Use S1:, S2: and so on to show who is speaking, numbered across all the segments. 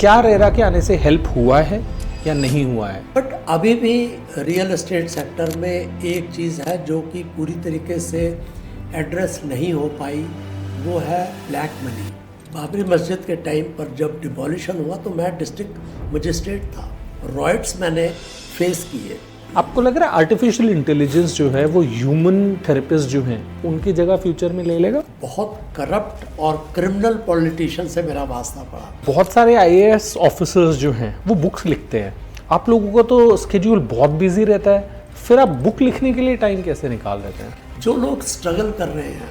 S1: क्या रेरा के आने से हेल्प हुआ है या नहीं हुआ है?
S2: बट अभी भी रियल एस्टेट सेक्टर में एक चीज़ है जो कि पूरी तरीके से एड्रेस नहीं हो पाई, वो है ब्लैक मनी। बाबरी मस्जिद के टाइम पर जब डिमोलिशन हुआ तो मैं डिस्ट्रिक्ट मजिस्ट्रेट था, रॉयट्स मैंने फेस किए।
S1: आपको लग रहा है आर्टिफिशियल इंटेलिजेंस जो है वो ह्यूमन थेरेपिस्ट जो हैं उनकी जगह फ्यूचर में ले लेगा?
S2: बहुत करप्ट और क्रिमिनल पॉलिटिशियन से मेरा वास्ता पड़ा।
S1: बहुत सारे आईएएस ऑफिसर्स जो हैं वो बुक्स लिखते हैं, आप लोगों का तो स्केड्यूल बहुत बिजी रहता है, फिर आप बुक लिखने के लिए टाइम कैसे निकाल लेते हैं?
S2: जो लोग स्ट्रगल कर रहे हैं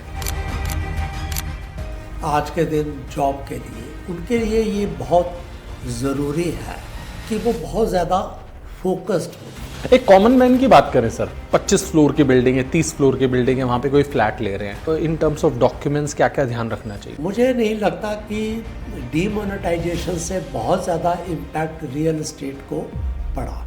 S2: आज के दिन जॉब के लिए, उनके लिए ये बहुत ज़रूरी है कि वो बहुत ज़्यादा फोकस्ड हो।
S1: एक कॉमन मैन की बात करें सर, 25 फ्लोर की बिल्डिंग है, 30 फ्लोर की बिल्डिंग है, वहाँ पे कोई फ्लैट ले रहे हैं, तो इन टर्म्स ऑफ डॉक्यूमेंट्स क्या क्या ध्यान रखना चाहिए?
S2: मुझे नहीं लगता कि डीमोनेटाइजेशन से बहुत ज़्यादा इम्पैक्ट रियल एस्टेट को पड़ा।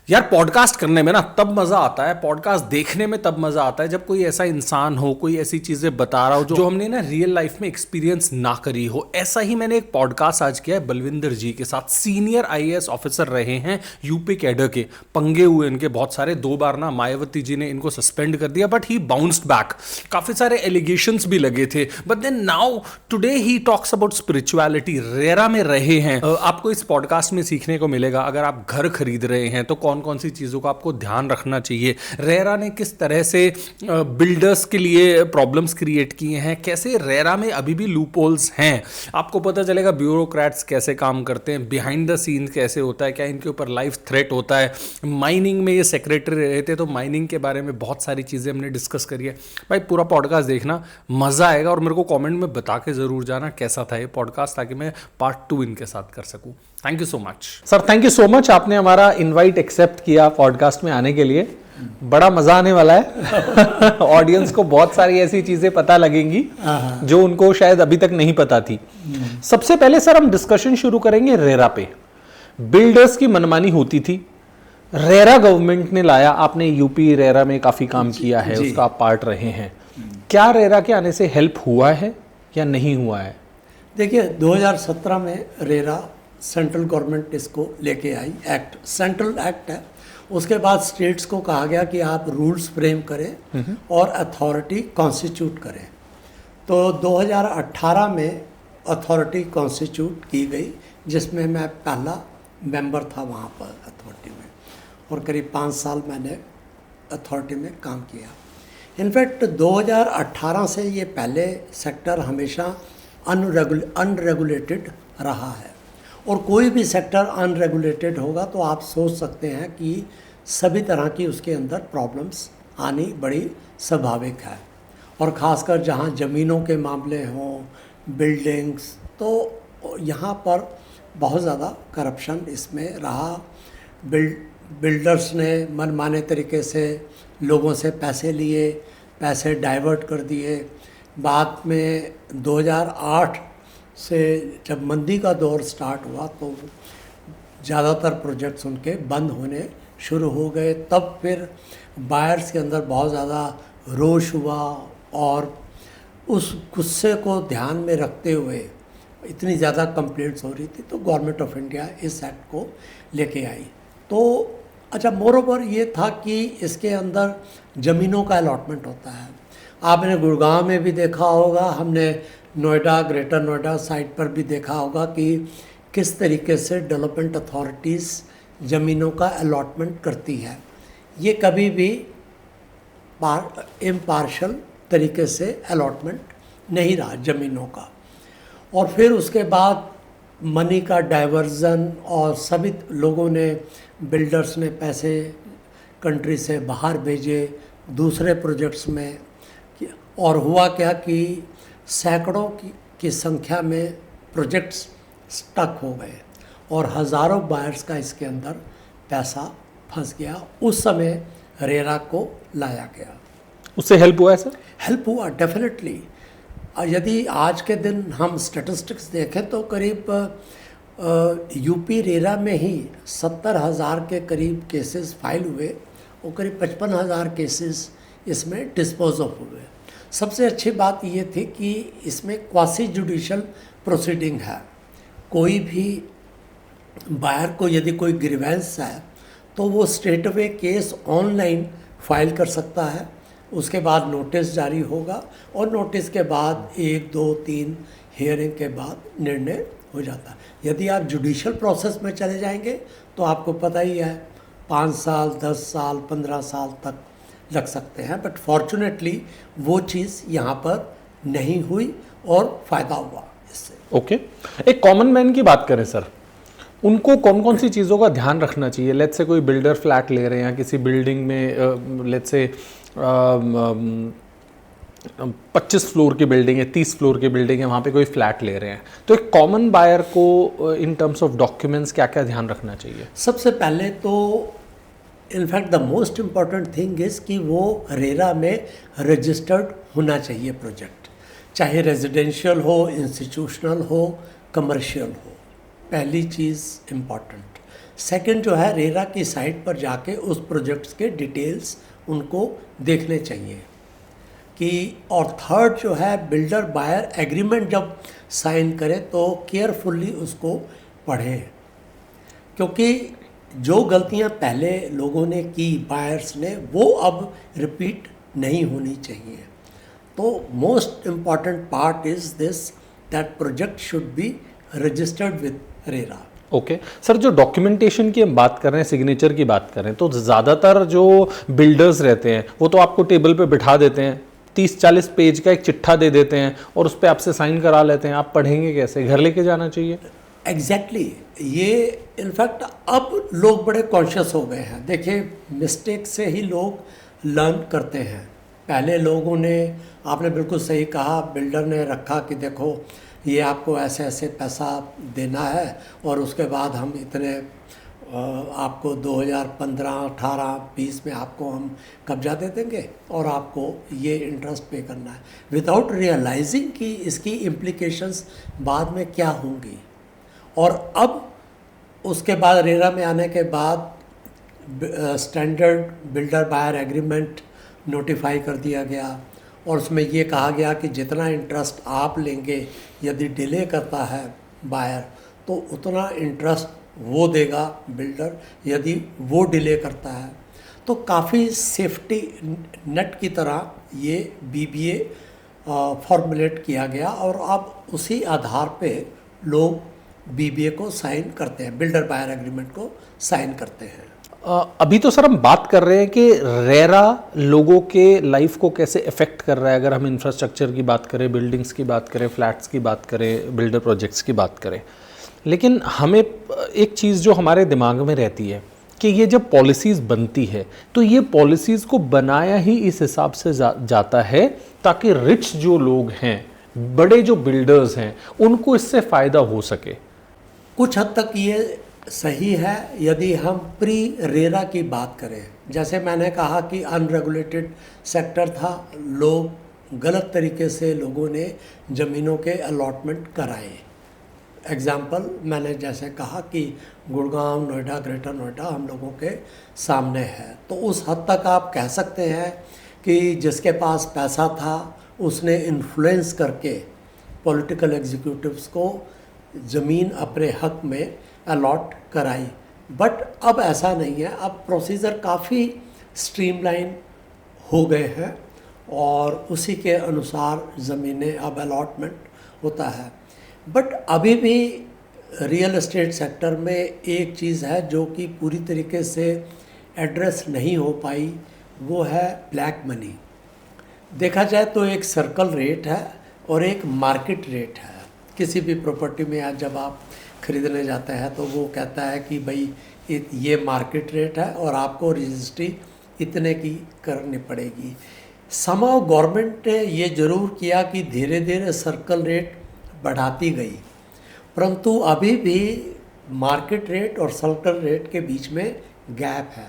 S1: यार पॉडकास्ट करने में ना तब मजा आता है, पॉडकास्ट देखने में तब मजा आता है जब कोई ऐसा इंसान हो, कोई ऐसी चीजें बता रहा हो जो हमने ना रियल लाइफ में एक्सपीरियंस ना करी हो। ऐसा ही मैंने एक पॉडकास्ट आज किया है बलविंदर जी के साथ। सीनियर आईएएस ऑफिसर रहे हैं यूपी कैडर के, पंगे हुए इनके बहुत सारे, 2 बार ना मायावती जी ने इनको सस्पेंड कर दिया, बट ही बाउंस्ड बैक। काफी सारे एलिगेशंस भी लगे थे, but then now today he talks about spirituality. RERA में रहे हैं, आपको इस पॉडकास्ट में सीखने को मिलेगा। अगर आप घर खरीद रहे हैं तो कौन कौन सी चीज़ों का आपको ध्यान रखना चाहिए, रेरा ने किस तरह से बिल्डर्स के लिए प्रॉब्लम्स क्रिएट किए हैं, कैसे रेरा में अभी भी लूपहोल्स हैं, आपको पता चलेगा ब्यूरोक्रेट्स कैसे काम करते हैं, बिहाइंड द सीन कैसे होता है, क्या इनके ऊपर लाइफ थ्रेट होता है। माइनिंग में ये सेक्रेटरी रहे थे तो माइनिंग के बारे में बहुत सारी चीज़ें हमने डिस्कस करी है। भाई पूरा पॉडकास्ट देखना, मज़ा आएगा, और मेरे को कॉमेंट में बता के ज़रूर जाना कैसा था ये पॉडकास्ट, ताकि मैं पार्ट 2 इनके साथ कर सकूँ। Thank you so much sir, thank you so much, आपने हमारा इनवाइट एक्सेप्ट किया पॉडकास्ट में आने के लिए। बड़ा मजा आने वाला है। ऑडियंस को बहुत सारी ऐसी चीजें पता लगेंगी जो उनको शायद अभी तक नहीं पता थी। सबसे पहले सर हम डिस्कशन शुरू करेंगे रेरा पे। बिल्डर्स की मनमानी होती थी, रेरा गवर्नमेंट ने लाया, आपने यूपी रेरा में काफी काम किया है, उसका आप पार्ट रहे हैं। क्या रेरा के आने से हेल्प हुआ है या नहीं हुआ है?
S2: देखिए 2017 में रेरा सेंट्रल गवर्नमेंट इसको लेके आई, एक्ट, सेंट्रल एक्ट है। उसके बाद स्टेट्स को कहा गया कि आप रूल्स फ्रेम करें और अथॉरिटी कॉन्स्टिट्यूट करें। तो 2018 में अथॉरिटी कॉन्स्टिट्यूट की गई, जिसमें मैं पहला मेंबर था वहाँ पर अथॉरिटी में, और करीब 5 साल मैंने अथॉरिटी में काम किया। इनफैक्ट 2018 से ये पहले सेक्टर हमेशा अनरेगुलेटेड रहा है, और कोई भी सेक्टर अनरेगुलेटेड होगा तो आप सोच सकते हैं कि सभी तरह की उसके अंदर प्रॉब्लम्स आनी बड़ी स्वाभाविक है। और ख़ासकर जहाँ ज़मीनों के मामले हों, बिल्डिंग्स, तो यहाँ पर बहुत ज़्यादा करप्शन इसमें रहा। बिल्डर्स ने मनमाने तरीके से लोगों से पैसे लिए, पैसे डाइवर्ट कर दिए। बाद में 2008 से जब मंदी का दौर स्टार्ट हुआ तो ज़्यादातर प्रोजेक्ट्स उनके बंद होने शुरू हो गए। तब फिर बायर्स के अंदर बहुत ज़्यादा रोष हुआ, और उस गुस्से को ध्यान में रखते हुए इतनी ज़्यादा कंप्लेंट्स हो रही थी, तो गवर्नमेंट ऑफ इंडिया इस एक्ट को लेके आई। तो अच्छा, मोरोवर ये था कि इसके अंदर ज़मीनों का अलॉटमेंट होता है। आपने गुड़गांव में भी देखा होगा, हमने नोएडा, ग्रेटर नोएडा साइड पर भी देखा होगा कि किस तरीके से डेवलपमेंट अथॉरिटीज़ ज़मीनों का अलॉटमेंट करती है। ये कभी भी इम्पार्शल तरीके से अलॉटमेंट नहीं रहा ज़मीनों का। और फिर उसके बाद मनी का डाइवर्जन, और सभी लोगों ने, बिल्डर्स ने पैसे कंट्री से बाहर भेजे दूसरे प्रोजेक्ट्स में, और हुआ क्या कि सैकड़ों की संख्या में प्रोजेक्ट्स स्टक हो गए, और हज़ारों बायर्स का इसके अंदर पैसा फंस गया। उस समय रेरा को लाया गया।
S1: उससे हेल्प हुआ है सर?
S2: हेल्प हुआ डेफिनेटली। यदि आज के दिन हम स्टैटिस्टिक्स देखें तो करीब यूपी रेरा में ही 70,000 के करीब केसेस फाइल हुए, और करीब 55,000 केसेस इसमें डिस्पोज ऑफ हुए। सबसे अच्छी बात ये थी कि इसमें क्वासी जुडिशल प्रोसीडिंग है। कोई भी बायर को यदि कोई ग्रीवेंस है तो वो straight away case online file कर सकता है। उसके बाद नोटिस जारी होगा और नोटिस के बाद 1, 2, 3 हियरिंग के बाद निर्णय हो जाता है। यदि आप जुडिशल प्रोसेस में चले जाएंगे तो आपको पता ही है 5 साल, 10 साल, 15 साल तक लग सकते हैं। बट फॉर्चुनेटली वो चीज़ यहाँ पर नहीं हुई और फ़ायदा हुआ इससे।
S1: ओके, एक कॉमन मैन की बात करें सर, उनको कौन कौन सी चीज़ों का ध्यान रखना चाहिए? लेट्स से कोई बिल्डर फ्लैट ले रहे हैं या किसी बिल्डिंग में लेट्स से 25 फ्लोर की बिल्डिंग है, 30 फ्लोर की बिल्डिंग है, वहाँ पे कोई फ्लैट ले रहे हैं, तो एक कॉमन बायर को इन टर्म्स ऑफ डॉक्यूमेंट्स क्या क्या ध्यान रखना चाहिए?
S2: सबसे पहले तो in fact the most important thing is कि वो रेरा में रजिस्टर्ड होना चाहिए प्रोजेक्ट, चाहे रेजिडेंशियल हो, इंस्टीट्यूशनल हो, कमर्शियल हो। पहली चीज़ इम्पॉर्टेंट। सेकंड जो है, रेरा की साइट पर जाके उस प्रोजेक्ट्स के डिटेल्स उनको देखने चाहिए कि, और थर्ड जो है, बिल्डर बायर एग्रीमेंट जब साइन करे तो केयरफुल्ली उसको पढ़ें, क्योंकि जो गलतियां पहले लोगों ने की बायर्स ने, वो अब रिपीट नहीं होनी चाहिए। तो most important part is this, that project should be registered with RERA.
S1: Okay sir, जो डॉक्यूमेंटेशन की हम बात कर रहे हैं, सिग्नेचर की बात करें, तो ज़्यादातर जो बिल्डर्स रहते हैं वो तो आपको टेबल पे बिठा देते हैं, 30-40 पेज का एक चिट्ठा दे देते हैं और उस पर आपसे साइन करा लेते हैं। आप पढ़ेंगे कैसे? घर लेके जाना चाहिए।
S2: एग्जैक्टली ये इनफैक्ट अब लोग बड़े कॉन्शियस हो गए हैं। देखिए, मिस्टेक से ही लोग लर्न करते हैं। पहले लोगों ने, आपने बिल्कुल सही कहा, बिल्डर ने रखा कि देखो ये आपको ऐसे ऐसे पैसा देना है और उसके बाद हम इतने आपको 2015, 18, 20 में आपको हम कब्जा दे देंगे और आपको ये इंटरेस्ट पे करना है, विदाउट रियलाइजिंग कि इसकी इम्प्लीकेशंस बाद में क्या होंगी। और अब उसके बाद रेरा में आने के बाद standard builder buyer agreement notify कर दिया गया और उसमें ये कहा गया कि जितना इंटरेस्ट आप लेंगे, यदि डिले करता है बायर तो उतना इंटरेस्ट वो देगा बिल्डर, यदि वो डिले करता है। तो काफ़ी सेफ्टी नेट की तरह ये BBA फॉर्मुलेट किया गया और अब उसी आधार पे लोग BBA को साइन करते हैं, बिल्डर बायर एग्रीमेंट को साइन करते हैं।
S1: अभी तो सर हम बात कर रहे हैं कि रेरा लोगों के लाइफ को कैसे इफेक्ट कर रहा है। अगर हम इंफ्रास्ट्रक्चर की बात करें, बिल्डिंग्स की बात करें, फ्लैट्स की बात करें, बिल्डर प्रोजेक्ट्स की बात करें, लेकिन हमें एक चीज़ जो हमारे दिमाग में रहती है कि ये जब पॉलिसीज़ बनती है तो ये पॉलिसीज़ को बनाया ही इस हिसाब से जाता है ताकि रिच जो लोग हैं, बड़े जो बिल्डर्स हैं, उनको इससे फ़ायदा हो सके।
S2: कुछ हद तक ये सही है यदि हम प्री रेरा की बात करें। जैसे मैंने कहा कि अनरेगुलेटेड सेक्टर था, लोग गलत तरीके से लोगों ने ज़मीनों के अलॉटमेंट कराए। एग्जाम्पल मैंने जैसे कहा कि गुड़गांव, नोएडा, ग्रेटर नोएडा हम लोगों के सामने है। तो उस हद तक आप कह सकते हैं कि जिसके पास पैसा था उसने इन्फ्लुएंस करके पॉलिटिकल एग्जीक्यूटिव्स को ज़मीन अपने हक में अलॉट कराई। बट अब ऐसा नहीं है, अब प्रोसीजर काफ़ी स्ट्रीमलाइन हो गए हैं और उसी के अनुसार ज़मीनें अब अलॉटमेंट होता है। बट अभी भी रियल एस्टेट सेक्टर में एक चीज़ है जो कि पूरी तरीके से एड्रेस नहीं हो पाई, वो है ब्लैक मनी। देखा जाए तो एक सर्कल रेट है और एक मार्केट रेट है। किसी भी प्रॉपर्टी में आज जब आप खरीदने जाते हैं तो वो कहता है कि भाई ये मार्केट रेट है और आपको रजिस्ट्री इतने की करनी पड़ेगी। समाओ गवर्नमेंट ने ये ज़रूर किया कि धीरे धीरे सर्कल रेट बढ़ाती गई, परंतु अभी भी मार्केट रेट और सर्कल रेट के बीच में गैप है।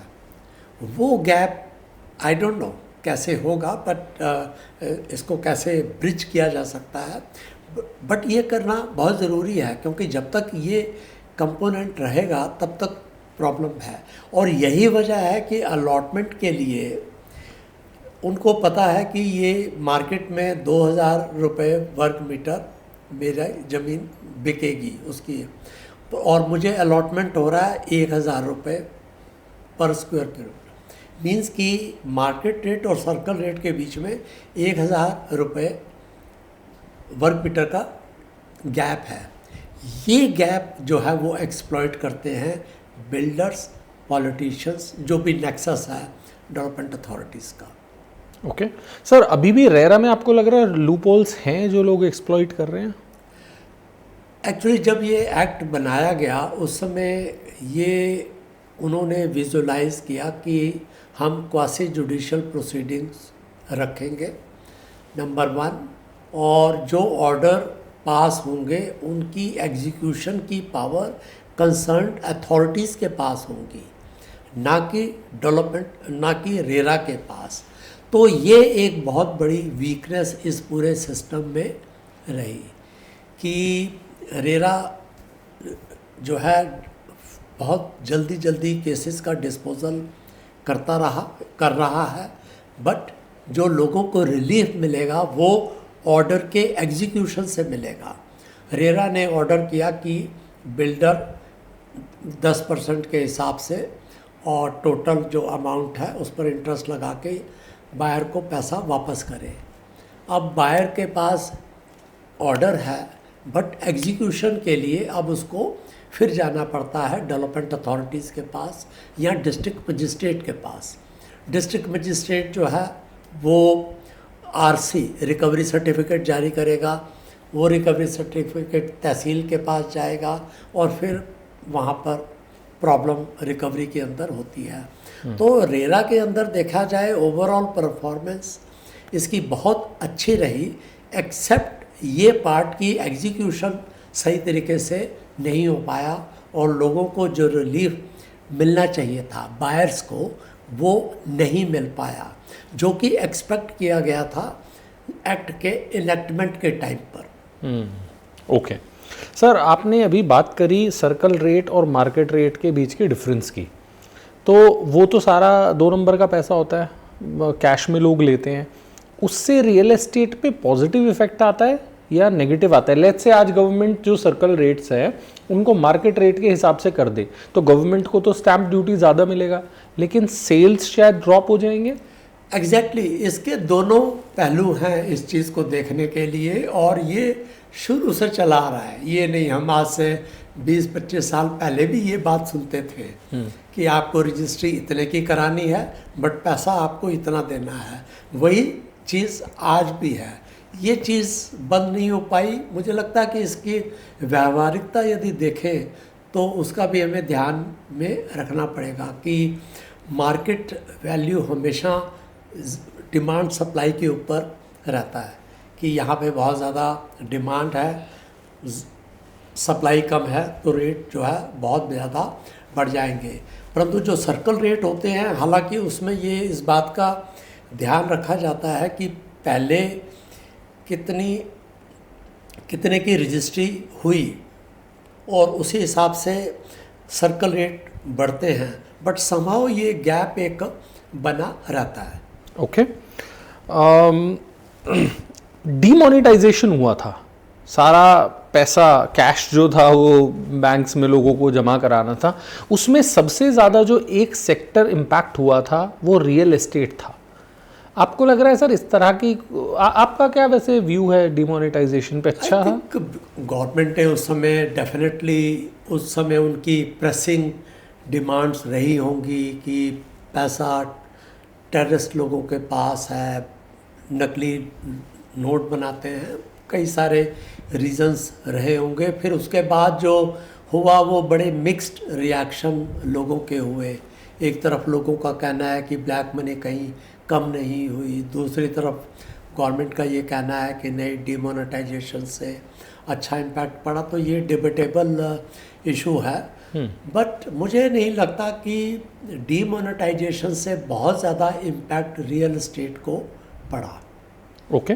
S2: वो गैप आई डोंट नो कैसे होगा, बट इसको कैसे ब्रिज किया जा सकता है, बट ये करना बहुत ज़रूरी है क्योंकि जब तक ये कंपोनेंट रहेगा तब तक प्रॉब्लम है। और यही वजह है कि अलॉटमेंट के लिए उनको पता है कि ये मार्केट में 2000 रुपये वर्ग मीटर मेरा ज़मीन बिकेगी उसकी, तो और मुझे अलॉटमेंट हो रहा है 1000 रुपये पर स्क्वायर किलोमीटर। मीन्स कि मार्केट रेट और सर्कल रेट के बीच में 1000 रुपये वर्ग मीटर का गैप है। ये गैप जो है वो एक्सप्लॉइट करते हैं बिल्डर्स, पॉलिटिशियंस, जो भी नेक्सस है डेवलपमेंट अथॉरिटीज़ का।
S1: ओके सर, अभी भी रेरा में आपको लग रहा है लूपहोल्स हैं जो लोग एक्सप्लॉइट कर रहे हैं?
S2: एक्चुअली जब ये एक्ट बनाया गया उस समय ये उन्होंने विजुलाइज किया कि हम क्वासी जुडिशियल प्रोसीडिंग्स रखेंगे नंबर 1, और जो ऑर्डर पास होंगे उनकी एग्जीक्यूशन की पावर कंसर्न्ड अथॉरिटीज़ के पास होंगी, ना कि डेवलपमेंट, ना कि रेरा के पास। तो ये एक बहुत बड़ी वीकनेस इस पूरे सिस्टम में रही कि रेरा जो है बहुत जल्दी केसेस का डिस्पोजल कर रहा है, बट जो लोगों को रिलीफ मिलेगा वो ऑर्डर के एग्जीक्यूशन से मिलेगा। रेरा ने ऑर्डर किया कि बिल्डर 10% के हिसाब से और टोटल जो अमाउंट है उस पर इंटरेस्ट लगा के बायर को पैसा वापस करे। अब बायर के पास ऑर्डर है, बट एग्जीक्यूशन के लिए अब उसको फिर जाना पड़ता है डेवलपमेंट अथॉरिटीज़ के पास या डिस्ट्रिक्ट मजिस्ट्रेट के पास। डिस्ट्रिक्ट मजिस्ट्रेट जो है वो आरसी रिकवरी सर्टिफिकेट जारी करेगा, वो रिकवरी सर्टिफिकेट तहसील के पास जाएगा और फिर वहाँ पर प्रॉब्लम रिकवरी के अंदर होती है। तो रेरा के अंदर देखा जाए ओवरऑल परफॉर्मेंस इसकी बहुत अच्छी रही, एक्सेप्ट ये पार्ट की एग्जीक्यूशन सही तरीके से नहीं हो पाया और लोगों को जो रिलीफ मिलना चाहिए था बायर्स को वो नहीं मिल पाया, जो कि एक्सपेक्ट किया गया था एक्ट के इनेक्टमेंट के टाइम पर।
S1: ओके सर, आपने अभी बात करी सर्कल रेट और मार्केट रेट के बीच के डिफरेंस की, तो वो तो सारा 2 नंबर का पैसा होता है, कैश में लोग लेते हैं, उससे रियल एस्टेट पे पॉजिटिव इफेक्ट आता है या नेगेटिव आता है? लेट्स से आज गवर्नमेंट जो सर्कल रेट्स है उनको मार्केट रेट के हिसाब से कर दे, तो गवर्नमेंट को तो स्टैंप ड्यूटी ज़्यादा मिलेगा, लेकिन सेल्स शायद ड्रॉप हो जाएंगे।
S2: एग्जैक्टली इसके दोनों पहलू हैं इस चीज़ को देखने के लिए, और ये शुरू से चला आ रहा है। ये नहीं हम आज से 20-25 साल पहले भी ये बात सुनते थे कि आपको रजिस्ट्री इतने की करानी है बट पैसा आपको इतना देना है। वही चीज़ आज भी है, ये चीज़ बंद नहीं हो पाई। मुझे लगता है कि इसकी व्यावहारिकता यदि देखें तो उसका भी हमें ध्यान में रखना पड़ेगा कि मार्केट वैल्यू हमेशा डिमांड सप्लाई के ऊपर रहता है कि यहाँ पे बहुत ज़्यादा डिमांड है, सप्लाई कम है तो रेट जो है बहुत ज़्यादा बढ़ जाएंगे। परंतु जो सर्कल रेट होते हैं, हालांकि उसमें ये इस बात का ध्यान रखा जाता है कि पहले कितने की रजिस्ट्री हुई और उसी हिसाब से सर्कल रेट बढ़ते हैं, बट समहाउ ये गैप एक बना रहता है।
S1: ओके डीमोनेटाइजेशन हुआ था, सारा पैसा कैश जो था वो बैंक्स में लोगों को जमा कराना था, उसमें सबसे ज़्यादा जो एक सेक्टर इम्पैक्ट हुआ था वो रियल एस्टेट था। आपको लग रहा है सर इस तरह की आपका क्या वैसे व्यू है डीमोनेटाइजेशन पे? अच्छा है
S2: गवर्नमेंट ने उस समय डेफिनेटली उस समय उनकी प्रेसिंग डिमांड्स रही होंगी कि पैसा टेररिस्ट लोगों के पास है, नकली नोट बनाते हैं, कई सारे रीजंस रहे होंगे। फिर उसके बाद जो हुआ वो बड़े मिक्स्ड रिएक्शन लोगों के हुए। एक तरफ लोगों का कहना है कि ब्लैक मनी कहीं कम नहीं हुई, दूसरी तरफ गवर्नमेंट का ये कहना है कि नहीं डीमोनेटाइजेशन से अच्छा इम्पैक्ट पड़ा। तो ये डिबेटेबल इशू है, बट मुझे नहीं लगता कि डीमोनेटाइजेशन से बहुत ज़्यादा इम्पैक्ट रियल एस्टेट को पड़ा।
S1: ओके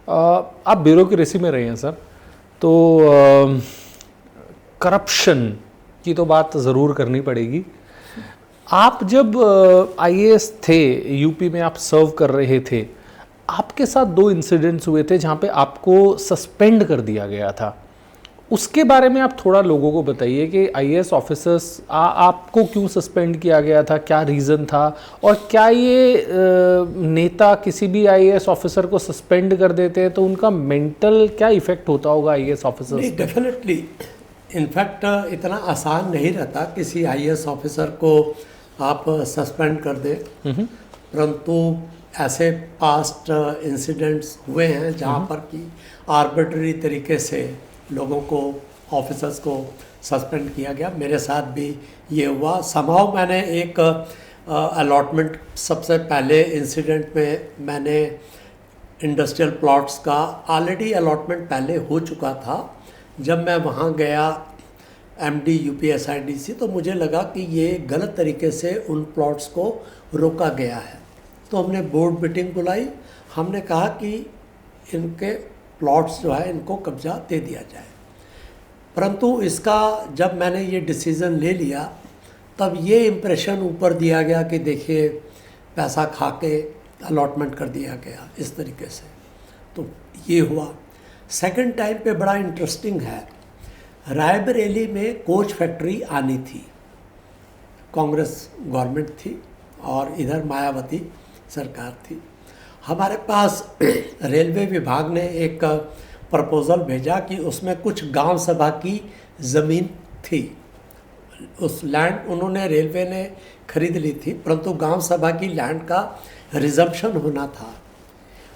S1: आप ब्यूरोक्रेसी में रहे हैं सर, तो करप्शन की तो बात ज़रूर करनी पड़ेगी। आप जब आईएएस थे, यूपी में आप सर्व कर रहे थे, आपके साथ 2 इंसिडेंट्स हुए थे जहाँ पे आपको सस्पेंड कर दिया गया था। उसके बारे में आप थोड़ा लोगों को बताइए कि आईएएस ऑफिसर्स आपको क्यों सस्पेंड किया गया था, क्या रीज़न था, और क्या ये नेता किसी भी आईएएस ऑफिसर को सस्पेंड कर देते हैं तो उनका मेंटल क्या इफेक्ट होता होगा आईएएस ऑफिसर्स?
S2: नहीं, डेफिनेटली। इनफैक्ट इतना आसान नहीं रहता किसी आईएएस ऑफिसर को आप सस्पेंड कर दें, परंतु ऐसे पास्ट इंसिडेंट्स हुए हैं जहाँ पर कि आर्बिट्ररी तरीके से लोगों को, ऑफिसर्स को सस्पेंड किया गया। मेरे साथ भी ये हुआ। समहाउ मैंने एक अलॉटमेंट, सबसे पहले इंसिडेंट में मैंने इंडस्ट्रियल प्लॉट्स का ऑलरेडी अलॉटमेंट पहले हो चुका था। जब मैं वहाँ गया एमडी यूपीएसआईडीसी, तो मुझे लगा कि ये गलत तरीके से उन प्लॉट्स को रोका गया है। तो हमने बोर्ड मीटिंग बुलाई। हमने कहा कि इनके प्लॉट्स जो है इनको कब्जा दे दिया जाए। परंतु इसका जब मैंने ये डिसीज़न ले लिया, तब ये इम्प्रेशन ऊपर दिया गया कि देखिए पैसा खा के अलॉटमेंट कर दिया गया, इस तरीके से। तो ये हुआ। सेकंड टाइम पे बड़ा इंटरेस्टिंग है, रायबरेली में कोच फैक्ट्री आनी थी। कांग्रेस गवर्नमेंट थी और इधर मायावती सरकार थी। हमारे पास रेलवे विभाग ने एक प्रपोज़ल भेजा कि उसमें कुछ गांव सभा की ज़मीन थी। उस लैंड उन्होंने, रेलवे ने खरीद ली थी, परंतु गांव सभा की लैंड का रिजम्पशन होना था।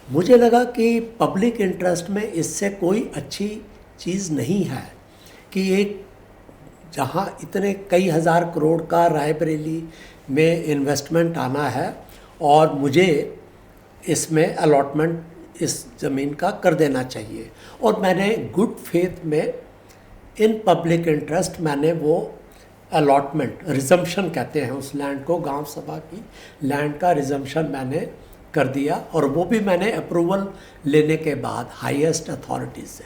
S2: मुझे लगा कि पब्लिक इंटरेस्ट में इससे कोई अच्छी चीज़ नहीं है कि एक जहां इतने कई हज़ार करोड़ का रायबरेली में इन्वेस्टमेंट आना है और मुझे इसमें अलॉटमेंट इस ज़मीन का कर देना चाहिए। और मैंने गुड फेथ में, इन पब्लिक इंटरेस्ट, मैंने वो अलॉटमेंट, रिजम्पशन कहते हैं उस लैंड को, गांव सभा की लैंड का रिजम्पशन मैंने कर दिया। और वो भी मैंने अप्रूवल लेने के बाद हाईएस्ट अथॉरिटी से।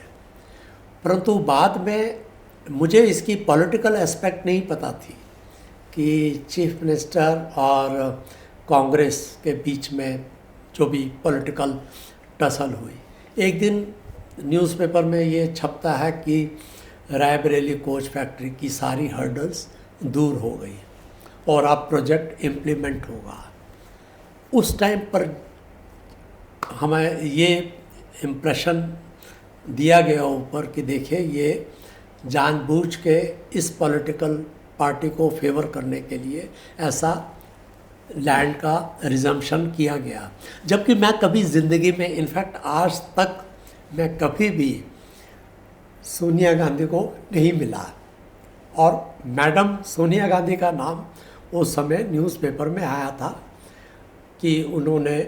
S2: परंतु बाद में मुझे इसकी पॉलिटिकल एस्पेक्ट नहीं पता थी कि चीफ मिनिस्टर और कांग्रेस के बीच में जो भी पॉलिटिकल टसल हुई। एक दिन न्यूज़पेपर में ये छपता है कि रायबरेली कोच फैक्ट्री की सारी हर्डल्स दूर हो गई और अब प्रोजेक्ट इम्प्लीमेंट होगा। उस टाइम पर हमें ये इम्प्रेशन दिया गया ऊपर कि देखिए ये जानबूझ के इस पॉलिटिकल पार्टी को फेवर करने के लिए ऐसा लैंड का रिजम्पशन किया गया। जबकि मैं कभी ज़िंदगी में, इनफैक्ट आज तक मैं कभी भी सोनिया गांधी को नहीं मिला। और मैडम सोनिया गांधी का नाम उस समय न्यूज़पेपर में आया था कि उन्होंने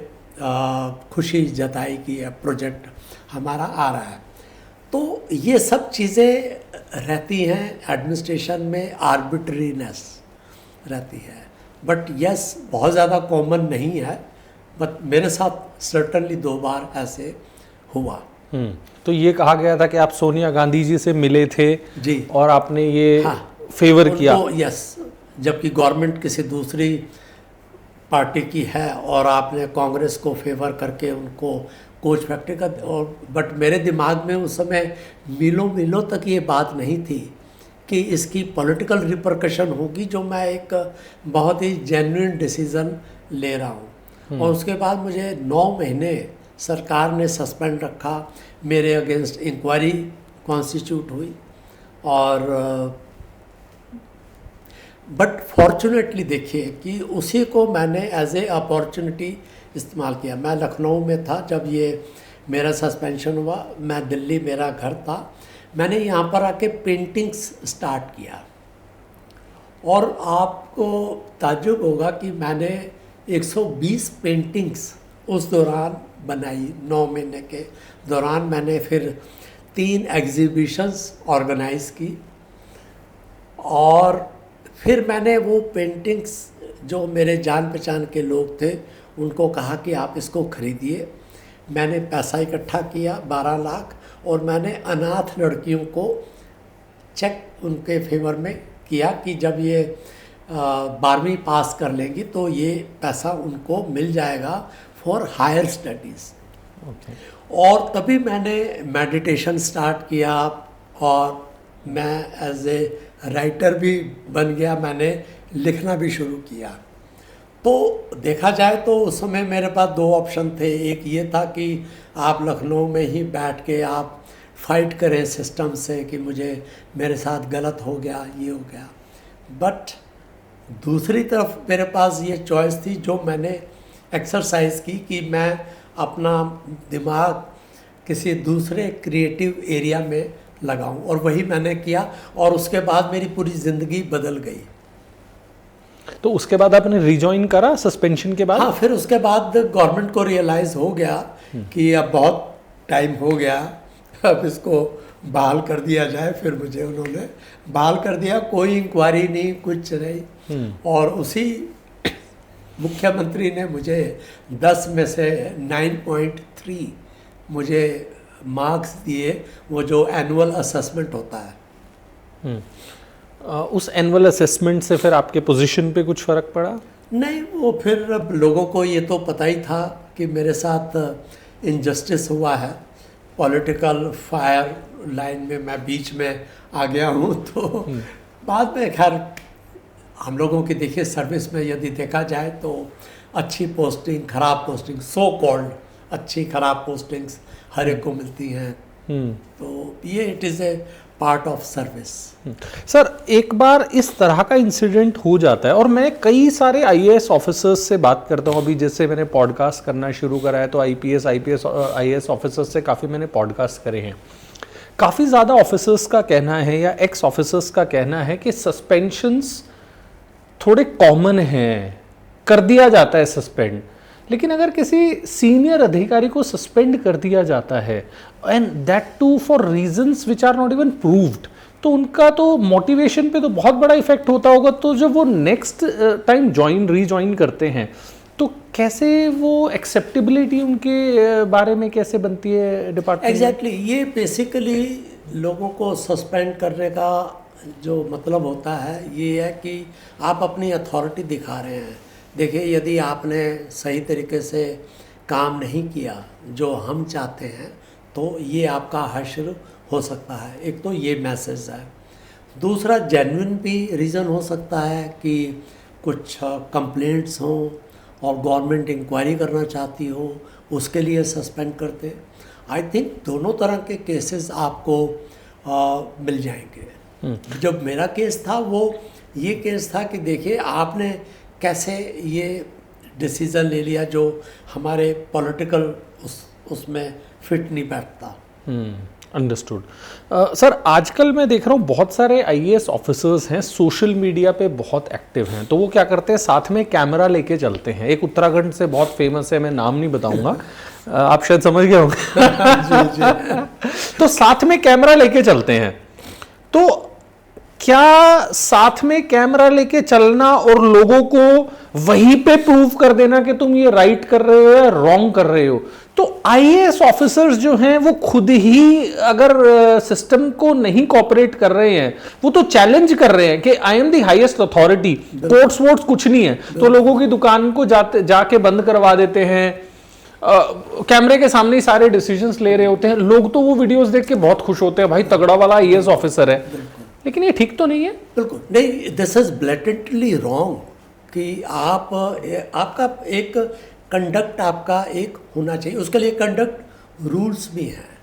S2: खुशी जताई कि यह प्रोजेक्ट हमारा आ रहा है। तो ये सब चीज़ें रहती हैं एडमिनिस्ट्रेशन में, आर्बिट्रीनेस रहती है। बट यस, बहुत ज़्यादा कॉमन नहीं है, बट मेरे साथ सर्टनली 2 बार ऐसे हुआ।
S1: तो ये कहा गया था कि आप सोनिया गांधी जी से मिले थे
S2: जी,
S1: और आपने ये
S2: फेवर
S1: किया।
S2: यस, जबकि गवर्नमेंट किसी दूसरी पार्टी की है और आपने कांग्रेस को फेवर करके उनको कोच फैक्ट्री का, और बट मेरे दिमाग में उस समय मीलों तक ये बात नहीं थी कि इसकी पॉलिटिकल रिपरकशन होगी, जो मैं एक बहुत ही जेन्युइन डिसीज़न ले रहा हूँ। और उसके बाद मुझे 9 महीने सरकार ने सस्पेंड रखा, मेरे अगेंस्ट इंक्वायरी कॉन्स्टिट्यूट हुई। और बट फॉर्चुनेटली देखिए कि उसी को मैंने एज ए अपॉर्चुनिटी इस्तेमाल किया। मैं लखनऊ में था जब ये मेरा सस्पेंशन हुआ, मैं दिल्ली मेरा घर था। मैंने यहाँ पर आके पेंटिंग्स स्टार्ट किया और आपको ताज्जुब होगा कि मैंने 120 पेंटिंग्स उस दौरान बनाई। 9 महीने के दौरान मैंने फिर 3 एग्जीबिशंस ऑर्गेनाइज की और फिर मैंने वो पेंटिंग्स, जो मेरे जान पहचान के लोग थे, उनको कहा कि आप इसको खरीदिए। मैंने पैसा इकट्ठा किया 12 लाख और मैंने अनाथ लड़कियों को चेक उनके फेवर में किया कि जब ये 12वीं पास कर लेंगी तो ये पैसा उनको मिल जाएगा फॉर हायर स्टडीज़। और तभी मैंने मेडिटेशन स्टार्ट किया और मैं एज ए राइटर भी बन गया, मैंने लिखना भी शुरू किया। तो देखा जाए तो उस समय मेरे पास दो ऑप्शन थे। एक ये था कि आप लखनऊ में ही बैठ के आप फाइट करें सिस्टम से कि मुझे मेरे साथ गलत हो गया, ये हो गया। बट दूसरी तरफ मेरे पास ये चॉइस थी जो मैंने एक्सरसाइज की कि मैं अपना दिमाग किसी दूसरे क्रिएटिव एरिया में लगाऊं, और वही मैंने किया और उसके बाद मेरी पूरी ज़िंदगी बदल गई।
S1: तो उसके बाद आपने रिजॉइन करा सस्पेंशन के बाद?
S2: हाँ, फिर उसके बाद गवर्नमेंट को रियलाइज़ हो गया कि अब बहुत टाइम हो गया, अब इसको बहाल कर दिया जाए। फिर मुझे उन्होंने बहाल कर दिया, कोई इंक्वायरी नहीं, कुछ नहीं। और उसी मुख्यमंत्री ने मुझे 10 में से 9.3 मुझे मार्क्स दिए, वो जो एनुअल असेसमेंट होता है।
S1: उस एनुअल असेसमेंट से फिर आपके पोजीशन पे कुछ फ़र्क पड़ा?
S2: नहीं, वो फिर अब लोगों को ये तो पता ही था कि मेरे साथ इनजस्टिस हुआ है, पॉलिटिकल फायर लाइन में मैं बीच में आ गया हूँ। तो बाद में खैर हम लोगों की देखिए सर्विस में यदि देखा जाए तो अच्छी पोस्टिंग, खराब पोस्टिंग, सो कॉल्ड अच्छी खराब पोस्टिंग्स हर एक को मिलती हैं। तो ये it is a part of service.
S1: Sir, एक बार इस तरह का इंसिडेंट हो जाता है, और मैं कई सारे आईएएस ऑफिसर्स से बात करता हूँ। अभी जैसे मैंने पॉडकास्ट करना शुरू करा है तो आईएएस ऑफिसर्स से काफ़ी मैंने पॉडकास्ट करे हैं। काफ़ी ज़्यादा ऑफिसर्स का कहना है या एक्स ऑफिसर्स का कहना है कि सस्पेंशंस थोड़े कॉमन हैं, कर दिया जाता है सस्पेंड। लेकिन अगर किसी सीनियर अधिकारी को सस्पेंड कर दिया जाता है and that too for reasons which are not even proved, तो उनका तो मोटिवेशन पे तो बहुत बड़ा इफेक्ट होता होगा। तो जब वो नेक्स्ट टाइम रीजॉइन करते हैं तो कैसे वो एक्सेप्टेबिलिटी उनके बारे में कैसे बनती है डिपार्टमेंट?
S2: एग्जैक्टली, ये बेसिकली लोगों को सस्पेंड करने का जो मतलब होता है ये है कि आप अपनी अथॉरिटी दिखा रहे हैं। देखिए, यदि आपने सही तरीके से काम नहीं किया जो हम चाहते हैं तो ये आपका हश्र हो सकता है। एक तो ये मैसेज है। दूसरा, जेन्युइन भी रीज़न हो सकता है कि कुछ कंप्लेंट्स हों और गवर्नमेंट इंक्वायरी करना चाहती हो, उसके लिए सस्पेंड करते। आई थिंक दोनों तरह के केसेस आपको मिल जाएंगे। जब मेरा केस था वो ये केस था कि देखिए आपने कैसे ये डिसीज़न ले लिया जो हमारे पॉलिटिकल उसमें फिट नहीं बैठता।
S1: अंडरस्टूड। सर, आजकल मैं देख रहा हूँ बहुत सारे आईएएस ऑफिसर्स हैं सोशल मीडिया पे बहुत एक्टिव हैं। तो वो क्या करते हैं, साथ में कैमरा लेके चलते हैं। एक उत्तराखंड से बहुत फेमस है, मैं नाम नहीं बताऊंगा, आप शायद समझ गए होंगे। तो साथ में कैमरा लेके चलते हैं। तो क्या साथ में कैमरा लेके चलना और लोगों को वहीं पे प्रूव कर देना कि तुम ये राइट कर रहे हो या रॉन्ग कर रहे हो, तो आईएएस ऑफिसर्स जो हैं वो खुद ही अगर सिस्टम को नहीं कोऑपरेट कर रहे हैं, वो तो चैलेंज कर रहे हैं कि I am the highest authority, courts votes कुछ नहीं है। तो लोगों की दुकान को जाके बंद करवा देते हैं, कैमरे के सामने ही सारे डिसीजंस ले रहे होते हैं। लोग तो वो वीडियोस देख के बहुत खुश होते हैं, भाई तगड़ा वाला आईएएस ऑफिसर है। लेकिन ये ठीक तो नहीं है।
S2: बिल्कुल नहीं, दिस इज ब्लेटेंटली रॉन्ग कि आपका एक कंडक्ट आपका एक होना चाहिए, उसके लिए कंडक्ट रूल्स भी हैं।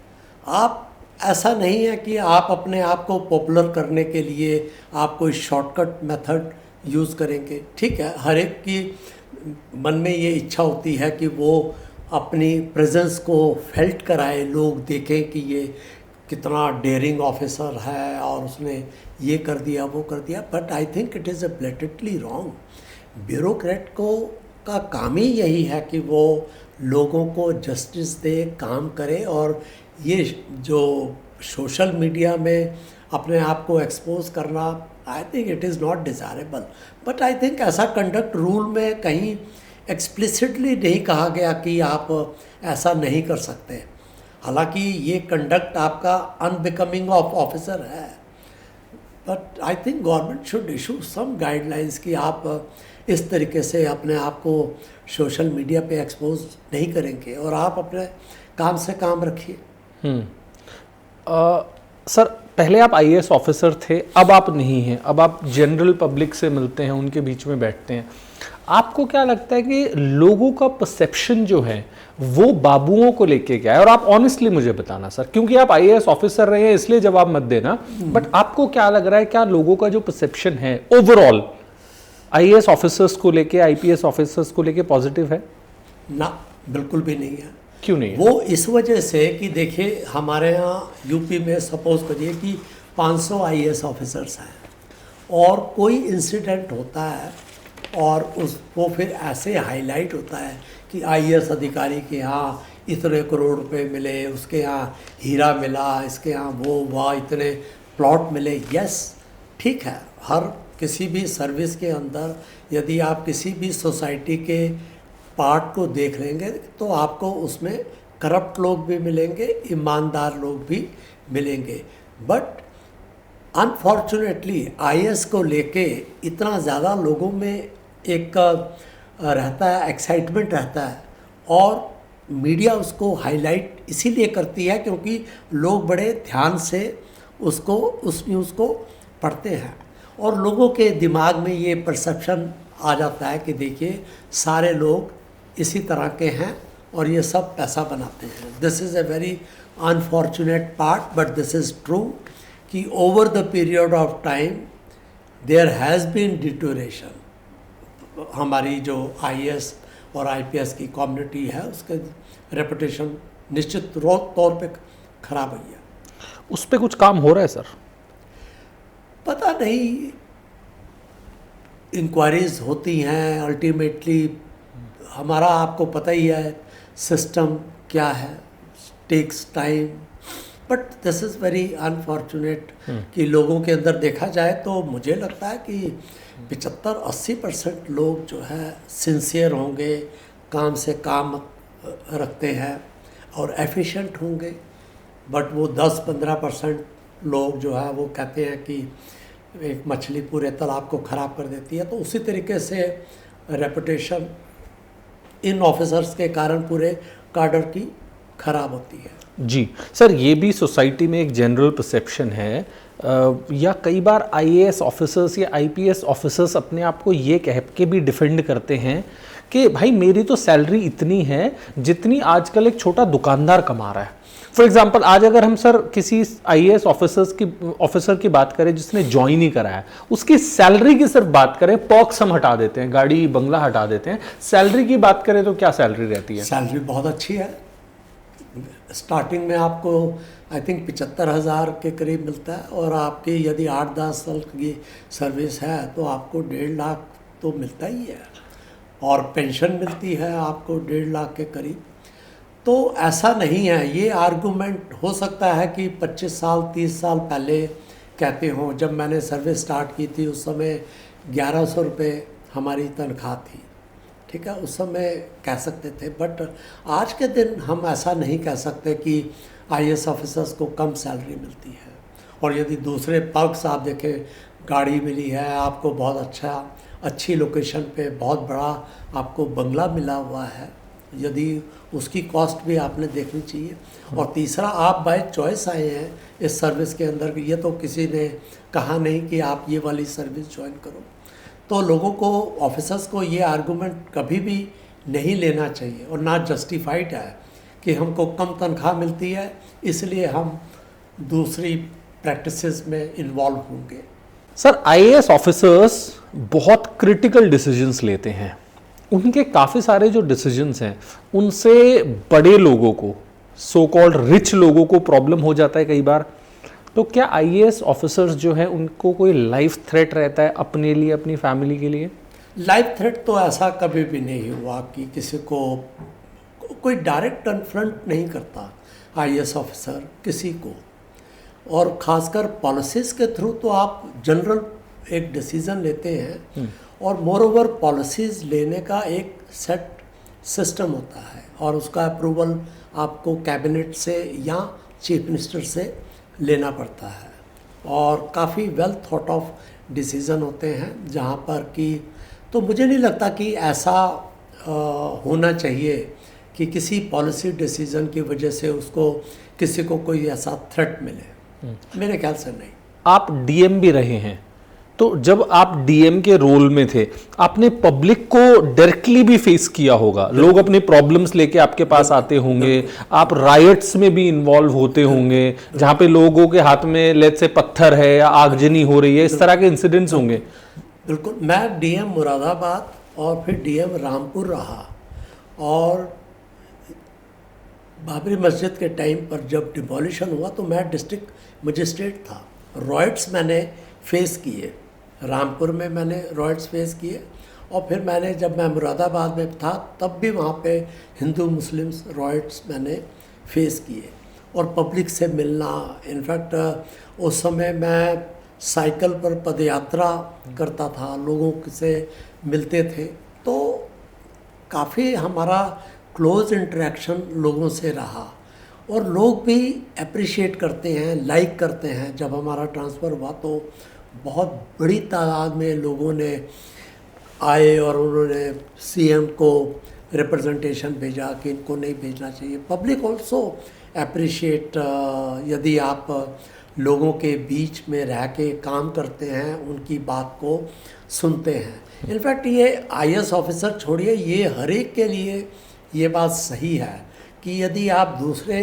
S2: आप ऐसा नहीं है कि आप अपने आप को पॉपुलर करने के लिए आप कोई शॉर्टकट मेथड यूज़ करेंगे। ठीक है, हर एक की मन में ये इच्छा होती है कि वो अपनी प्रेजेंस को फेल्ट कराए, लोग देखें कि ये कितना डेयरिंग ऑफिसर है और उसने ये कर दिया वो कर दिया। But I think it is a blatantly wrong. Bureaucrat का काम ही यही है कि वो लोगों को जस्टिस दे, काम करे। और ये जो सोशल मीडिया में अपने आप को एक्सपोज करना, I think it is not desirable. But I think ऐसा कंडक्ट रूल में कहीं एक्सप्लिसिटली नहीं कहा गया कि आप ऐसा नहीं कर सकते। हालांकि ये कंडक्ट आपका अनबिकमिंग ऑफ ऑफिसर है। But I think government should issue some guidelines कि आप इस तरीके से अपने आप को सोशल मीडिया पे एक्सपोज नहीं करेंगे और आप अपने काम से काम रखिए।
S1: सर पहले आप आईएएस ऑफिसर थे, अब आप नहीं हैं, अब आप जनरल पब्लिक से मिलते हैं, उनके बीच में बैठते हैं। आपको क्या लगता है कि लोगों का परसेप्शन जो है वो बाबुओं को लेके क्या है? और आप ऑनेस्टली मुझे बताना सर, क्योंकि आप आईएएस ऑफिसर रहे हैं इसलिए जवाब मत देना, बट आपको क्या लग रहा है, क्या लोगों का जो परसेप्शन है ओवरऑल आईएएस ऑफिसर्स को लेके, आईपीएस ऑफिसर्स को लेके पॉजिटिव है?
S2: ना, बिल्कुल भी नहीं है।
S1: क्यों नहीं है?
S2: वो इस वजह से कि देखिए हमारे यहाँ यूपी में सपोज करिए कि 500 आईएएस ऑफिसर्स हैं और कोई इंसिडेंट होता है और वो फिर ऐसे हाईलाइट होता है कि आईएएस अधिकारी के यहाँ इतने करोड़ रुपए मिले, उसके यहाँ हीरा मिला, इसके यहाँ वो वह इतने प्लॉट मिले। यस, ठीक है, हर किसी भी सर्विस के अंदर यदि आप किसी भी सोसाइटी के पार्ट को देख लेंगे तो आपको उसमें करप्ट लोग भी मिलेंगे, ईमानदार लोग भी मिलेंगे। बट अनफॉर्चुनेटली आईएएस को लेके इतना ज़्यादा लोगों में एक रहता है, एक्साइटमेंट रहता है और मीडिया उसको हाईलाइट इसीलिए करती है क्योंकि लोग बड़े ध्यान से उसको उस न्यूज़ को पढ़ते हैं और लोगों के दिमाग में ये परसेप्शन आ जाता है कि देखिए सारे लोग इसी तरह के हैं और ये सब पैसा बनाते हैं। This is a very unfortunate part, but this is true कि over the period of time there has been deterioration. हमारी जो आईएएस और आईपीएस की कम्युनिटी है उसका रेपुटेशन निश्चित तौर पे खराब हुई है।
S1: उस पर कुछ काम हो रहा है सर?
S2: पता नहीं, इंक्वायरीज होती हैं, अल्टीमेटली हमारा आपको पता ही है सिस्टम क्या है, takes time, but this is very unfortunate कि लोगों के अंदर देखा जाए तो मुझे लगता है कि 75-80% लोग जो है सिंसियर होंगे, काम से काम रखते हैं और एफिशिएंट होंगे। बट वो 10-15% लोग जो है वो कहते हैं कि एक मछली पूरे तालाब को ख़राब कर देती है। तो उसी तरीके से रेपुटेशन इन ऑफिसर्स के कारण पूरे काडर की खराब होती है।
S1: जी सर, ये भी सोसाइटी में एक जनरल परसेप्शन है या कई बार आईएएस ऑफिसर्स या आईपीएस ऑफिसर्स अपने आप को ये कह के भी डिफेंड करते हैं कि भाई मेरी तो सैलरी इतनी है जितनी आजकल एक छोटा दुकानदार कमा रहा है। फॉर एग्जाम्पल आज अगर हम सर किसी आईएएस ऑफिसर की बात करें जिसने ज्वाइन ही करा है, उसकी सैलरी की सिर्फ बात करें, पर्क्स हम हटा देते हैं, गाड़ी बंगला हटा देते हैं, सैलरी की बात करें तो क्या सैलरी रहती है?
S2: सैलरी बहुत अच्छी है। स्टार्टिंग में आपको आई थिंक 75,000 के करीब मिलता है और आपकी यदि 8-10 साल की सर्विस है तो आपको 1.5 लाख तो मिलता ही है और पेंशन मिलती है आपको 1.5 लाख के करीब। तो ऐसा नहीं है, ये आर्गूमेंट हो सकता है कि 25 साल 30 साल पहले कहते हों, जब मैंने सर्विस स्टार्ट की थी उस समय 1100 रुपये हमारी तनख्वाह थी, ठीक है, उस समय कह सकते थे। बट आज के दिन हम ऐसा नहीं कह सकते कि आईएएस ऑफिसर्स को कम सैलरी मिलती है। और यदि दूसरे पर्क्स आप देखें, गाड़ी मिली है आपको, बहुत अच्छी लोकेशन पे बहुत बड़ा आपको बंगला मिला हुआ है, यदि उसकी कॉस्ट भी आपने देखनी चाहिए। और तीसरा, आप बाय चॉइस आए हैं इस सर्विस के अंदर, ये तो किसी ने कहा नहीं कि आप ये वाली सर्विस ज्वाइन करो। तो लोगों को, ऑफिसर्स को ये आर्गूमेंट कभी भी नहीं लेना चाहिए और ना जस्टिफाइड है कि हमको कम तनख्वाह मिलती है इसलिए हम दूसरी प्रैक्टिसेस में इन्वॉल्व होंगे।
S1: सर आईएएस ऑफिसर्स बहुत क्रिटिकल डिसीजंस लेते हैं, उनके काफ़ी सारे जो डिसीजंस हैं उनसे बड़े लोगों को, सो कॉल्ड रिच लोगों को प्रॉब्लम हो जाता है कई बार। तो क्या आईएएस ऑफिसर्स जो हैं उनको कोई लाइफ थ्रेट रहता है अपने लिए, अपनी फैमिली के लिए?
S2: लाइफ थ्रेट तो ऐसा कभी भी नहीं हुआ कि किसी को कोई डायरेक्ट कन्फ्रंट नहीं करता आईएएस ऑफिसर किसी को। और ख़ासकर पॉलिसीज़ के थ्रू तो आप जनरल एक डिसीज़न लेते हैं और मोर ओवर पॉलिसीज़ लेने का एक सेट सिस्टम होता है और उसका अप्रूवल आपको कैबिनेट से या चीफ मिनिस्टर से लेना पड़ता है। और काफ़ी वेल थॉट ऑफ डिसीज़न होते हैं जहाँ पर कि तो मुझे नहीं लगता कि ऐसा होना चाहिए कि किसी पॉलिसी डिसीज़न की वजह से उसको किसी को कोई ऐसा थ्रेट मिले। मेरे ख्याल से नहीं।
S1: आप डीएम भी रहे हैं, तो जब आप डीएम के रोल में थे आपने पब्लिक को डायरेक्टली भी फेस किया होगा, लोग अपने प्रॉब्लम्स लेके आपके पास आते होंगे, आप राइट्स में भी इन्वॉल्व होते होंगे जहां पे लोगों के हाथ में लेट्स से पत्थर है या आगजनी हो रही है, इस तरह के इंसिडेंट्स होंगे।
S2: बिल्कुल, मैं डीएम मुरादाबाद और फिर डीएम रामपुर रहा, और बाबरी मस्जिद के टाइम पर जब डिमोलिशन हुआ तो मैं डिस्ट्रिक्ट मजिस्ट्रेट था। रॉयट्स मैंने फेस किए, रामपुर में मैंने रॉयट्स फेस किए, और फिर मैंने जब मैं मुरादाबाद में था तब भी वहाँ पे हिंदू मुस्लिम्स रॉयट्स मैंने फेस किए, और पब्लिक से मिलना। इनफैक्ट उस समय मैं साइकिल पर पदयात्रा करता था, लोगों से मिलते थे, तो काफ़ी हमारा क्लोज इंटरेक्शन लोगों से रहा, और लोग भी अप्रिशिएट करते हैं, लाइक करते हैं। जब हमारा ट्रांसफ़र हुआ तो बहुत बड़ी तादाद में लोगों ने आए और उन्होंने सीएम को रिप्रेजेंटेशन भेजा कि इनको नहीं भेजना चाहिए। पब्लिक ऑल्सो अप्रिशिएट यदि आप लोगों के बीच में रह के काम करते हैं, उनकी बात को सुनते हैं। इनफैक्ट ये आईएएस ऑफिसर छोड़िए, ये हर एक के लिए ये बात सही है कि यदि आप दूसरे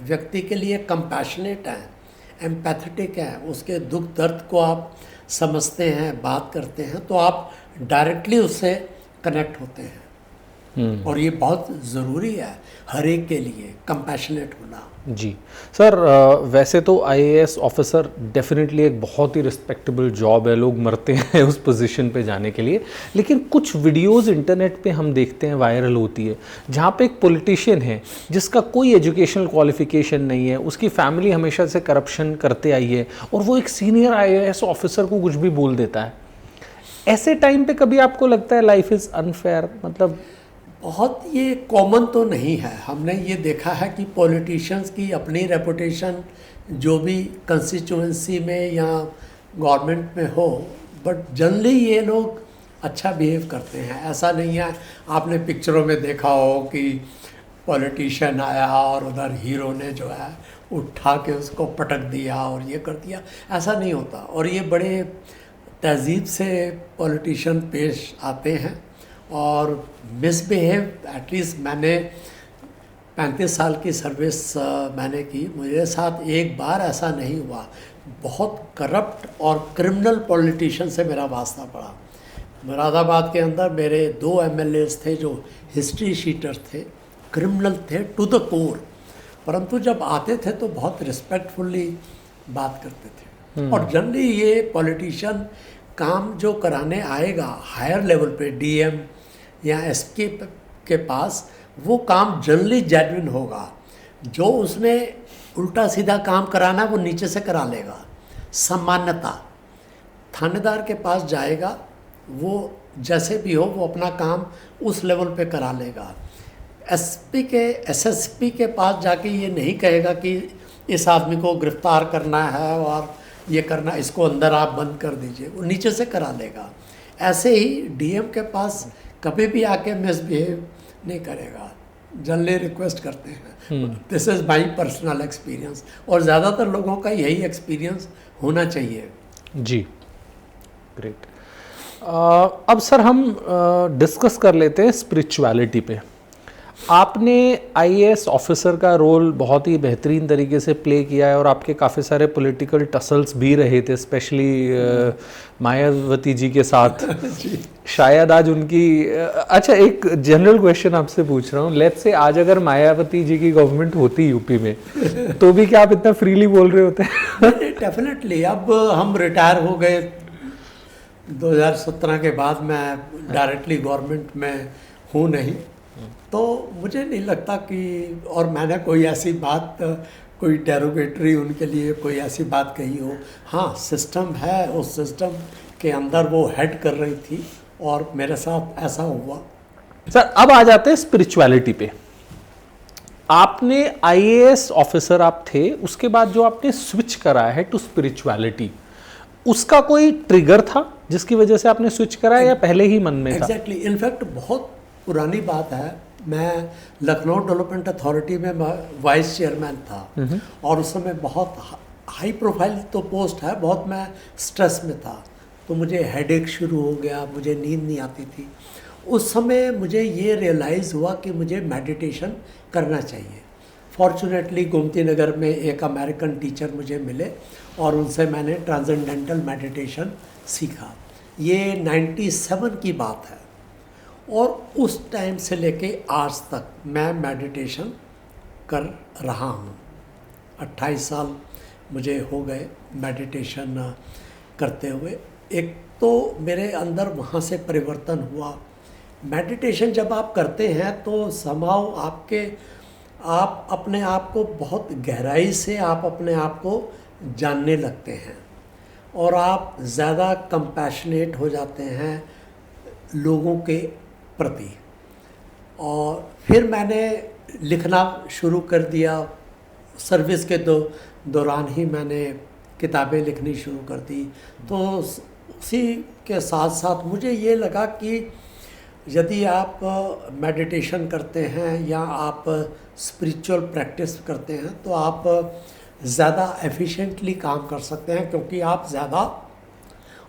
S2: व्यक्ति के लिए कंपैशनेट हैं, एम्पैथेटिक हैं, उसके दुख दर्द को आप समझते हैं, बात करते हैं, तो आप डायरेक्टली उससे कनेक्ट होते हैं। और ये बहुत ज़रूरी है हर एक के लिए कंपैशनेट होना।
S1: जी सर, वैसे तो आईएएस ऑफिसर डेफिनेटली एक बहुत ही रिस्पेक्टेबल जॉब है, लोग मरते हैं उस पोजीशन पे जाने के लिए, लेकिन कुछ वीडियोस इंटरनेट पे हम देखते हैं वायरल होती है जहाँ पे एक पॉलिटिशियन है जिसका कोई एजुकेशनल क्वालिफिकेशन नहीं है, उसकी फैमिली हमेशा से करप्शन करते आई है, और वो एक सीनियर आईएएस ऑफिसर को कुछ भी बोल देता है। ऐसे टाइम पे कभी आपको लगता है लाइफ इज़ अनफेयर? मतलब
S2: बहुत ये कॉमन तो नहीं है। हमने ये देखा है कि पॉलिटिशियंस की अपनी रेपुटेशन जो भी कंस्टिट्यूएंसी में या गवर्नमेंट में हो, बट जनरली ये लोग अच्छा बिहेव करते हैं। ऐसा नहीं है आपने पिक्चरों में देखा हो कि पॉलिटिशियन आया और उधर हीरो ने जो है उठा के उसको पटक दिया और ये कर दिया, ऐसा नहीं होता। और ये बड़े तहजीब से पॉलिटिशियन पेश आते हैं, और मिसबिहेव एटलीस्ट मैंने 35 साल की सर्विस मैंने की, मेरे साथ एक बार ऐसा नहीं हुआ। बहुत करप्ट और क्रिमिनल पॉलिटिशियन से मेरा वास्ता पड़ा। मुरादाबाद के अंदर मेरे 2 एमएलएस थे जो हिस्ट्री शीटर्स थे, क्रिमिनल थे टू द कोर, परंतु जब आते थे तो बहुत रिस्पेक्टफुल्ली बात करते थे। और जनरली ये पॉलिटिशियन काम जो कराने आएगा हायर लेवल पे, डीएम या एसपी के पास, वो काम जनरली जेन्युइन होगा। जो उसमें उल्टा सीधा काम कराना वो नीचे से करा लेगा। सामान्यता थानेदार के पास जाएगा, वो जैसे भी हो वो अपना काम उस लेवल पे करा लेगा। एसएसपी के पास जाके ये नहीं कहेगा कि इस आदमी को गिरफ्तार करना है और ये करना, इसको अंदर आप बंद कर दीजिए, वो नीचे से करा लेगा। ऐसे ही डीएम के पास कभी भी आके मिसबिहेव नहीं करेगा, जनरली रिक्वेस्ट करते हैं। This is my personal experience, और ज़्यादातर लोगों का यही एक्सपीरियंस होना चाहिए।
S1: जी, ग्रेट। अब सर हम डिस्कस कर लेते हैं स्पिरिचुअलिटी पे। आपने आईएएस ऑफिसर का रोल बहुत ही बेहतरीन तरीके से प्ले किया है, और आपके काफ़ी सारे पॉलिटिकल टसल्स भी रहे थे, स्पेशली मायावती जी के साथ। शायद आज उनकी अच्छा, एक जनरल क्वेश्चन आपसे पूछ रहा हूँ, लेट्स से आज अगर मायावती जी की गवर्नमेंट होती यूपी में तो भी क्या आप इतना फ्रीली बोल रहे होते?
S2: डेफिनेटली। अब हम रिटायर हो गए 2017 के बाद, मैं डायरेक्टली गवर्नमेंट में हूँ नहीं, तो मुझे नहीं लगता कि, और मैंने कोई ऐसी बात, कोई डेरोगेटरी उनके लिए कोई ऐसी बात कही हो। हाँ, सिस्टम है, उस सिस्टम के अंदर वो हेड कर रही थी और मेरे साथ ऐसा हुआ।
S1: सर अब आ जाते हैं स्पिरिचुअलिटी पे। आपने आईएएस ऑफिसर आप थे, उसके बाद जो आपने स्विच करा है टू स्पिरिचुअलिटी, उसका कोई ट्रिगर था जिसकी वजह से आपने स्विच करा या पहले ही मन में था?
S2: एग्जैक्टली, इनफैक्ट बहुत पुरानी बात है। मैं लखनऊ डेवलपमेंट अथॉरिटी में वाइस चेयरमैन था और उस समय बहुत हाई प्रोफाइल तो पोस्ट है, बहुत मैं स्ट्रेस में था, तो मुझे हेडेक शुरू हो गया, मुझे नींद नहीं आती थी। उस समय मुझे ये रियलाइज़ हुआ कि मुझे मेडिटेशन करना चाहिए। फॉर्चुनेटली गोमती नगर में एक अमेरिकन टीचर मुझे मिले और उनसे मैंने ट्रांसेंडेंटल मेडिटेशन सीखा। ये 97 की बात है और उस टाइम से लेके आज तक मैं मेडिटेशन कर रहा हूँ। 28 साल मुझे हो गए मेडिटेशन करते हुए। एक तो मेरे अंदर वहाँ से परिवर्तन हुआ। मेडिटेशन जब आप करते हैं तो समाव आप अपने आप को बहुत गहराई से आप अपने आप को जानने लगते हैं और आप ज़्यादा कंपैशनेट हो जाते हैं लोगों के प्रति। और फिर मैंने लिखना शुरू कर दिया। सर्विस के दौरान ही मैंने किताबें लिखनी शुरू कर दी। तो उसी के साथ साथ मुझे ये लगा कि यदि आप मेडिटेशन करते हैं या आप स्पिरिचुअल प्रैक्टिस करते हैं तो आप ज़्यादा एफिशिएंटली काम कर सकते हैं, क्योंकि आप ज़्यादा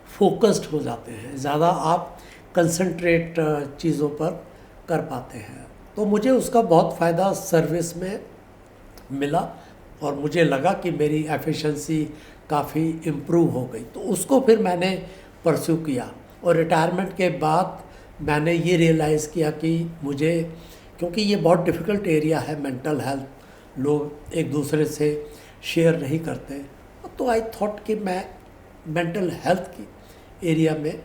S2: फोकस्ड हो जाते हैं, ज़्यादा आप कंसंट्रेट चीज़ों पर कर पाते हैं। तो मुझे उसका बहुत फ़ायदा सर्विस में मिला और मुझे लगा कि मेरी एफिशिएंसी काफ़ी इम्प्रूव हो गई। तो उसको फिर मैंने परस्यू किया और रिटायरमेंट के बाद मैंने ये रियलाइज़ किया कि मुझे, क्योंकि ये बहुत डिफ़िकल्ट एरिया है मेंटल हेल्थ, लोग एक दूसरे से शेयर नहीं करते, तो आई थॉट कि मैं मेंटल हेल्थ की एरिया में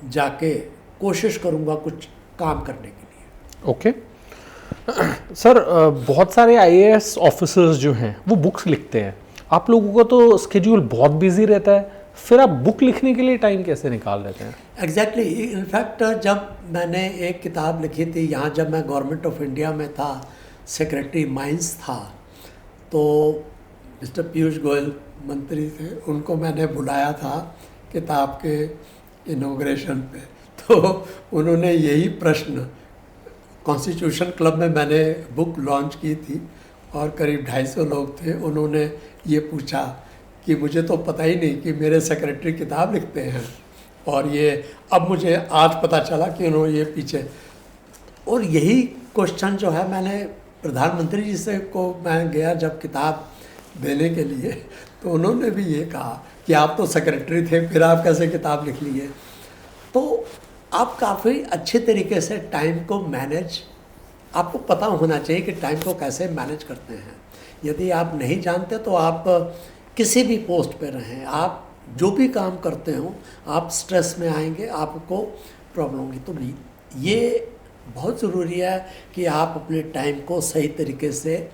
S2: जाके कोशिश करूँगा कुछ काम करने के लिए।
S1: ओके सर, बहुत सारे आईएएस ऑफिसर्स जो हैं वो बुक्स लिखते हैं। आप लोगों का तो स्केड्यूल बहुत बिजी रहता है, फिर आप बुक लिखने के लिए टाइम कैसे निकाल लेते हैं?
S2: एग्जैक्टली, इनफैक्ट जब मैंने एक किताब लिखी थी यहाँ, जब मैं गवर्नमेंट ऑफ इंडिया में था, सेक्रेटरी माइंस था, तो मिस्टर पीयूष गोयल मंत्री थे, उनको मैंने बुलाया था किताब के इनॉग्रेशन पे। तो उन्होंने यही प्रश्न, कॉन्स्टिट्यूशन क्लब में मैंने बुक लॉन्च की थी और करीब 250 लोग थे, उन्होंने ये पूछा कि मुझे तो पता ही नहीं कि मेरे सेक्रेटरी किताब लिखते हैं, और ये अब मुझे आज पता चला कि उन्होंने ये पीछे। और यही क्वेश्चन जो है मैंने प्रधानमंत्री जी से को मैं गया जब किताब देने के लिए, तो उन्होंने भी ये कहा कि आप तो सेक्रेटरी थे, फिर आप कैसे किताब लिख लिए। तो आप काफ़ी अच्छे तरीके से टाइम को मैनेज, आपको पता होना चाहिए कि टाइम को कैसे मैनेज करते हैं। यदि आप नहीं जानते तो आप किसी भी पोस्ट पे रहें, आप जो भी काम करते हो, आप स्ट्रेस में आएंगे, आपको प्रॉब्लम होगी। तो ये बहुत ज़रूरी है कि आप अपने टाइम को सही तरीके से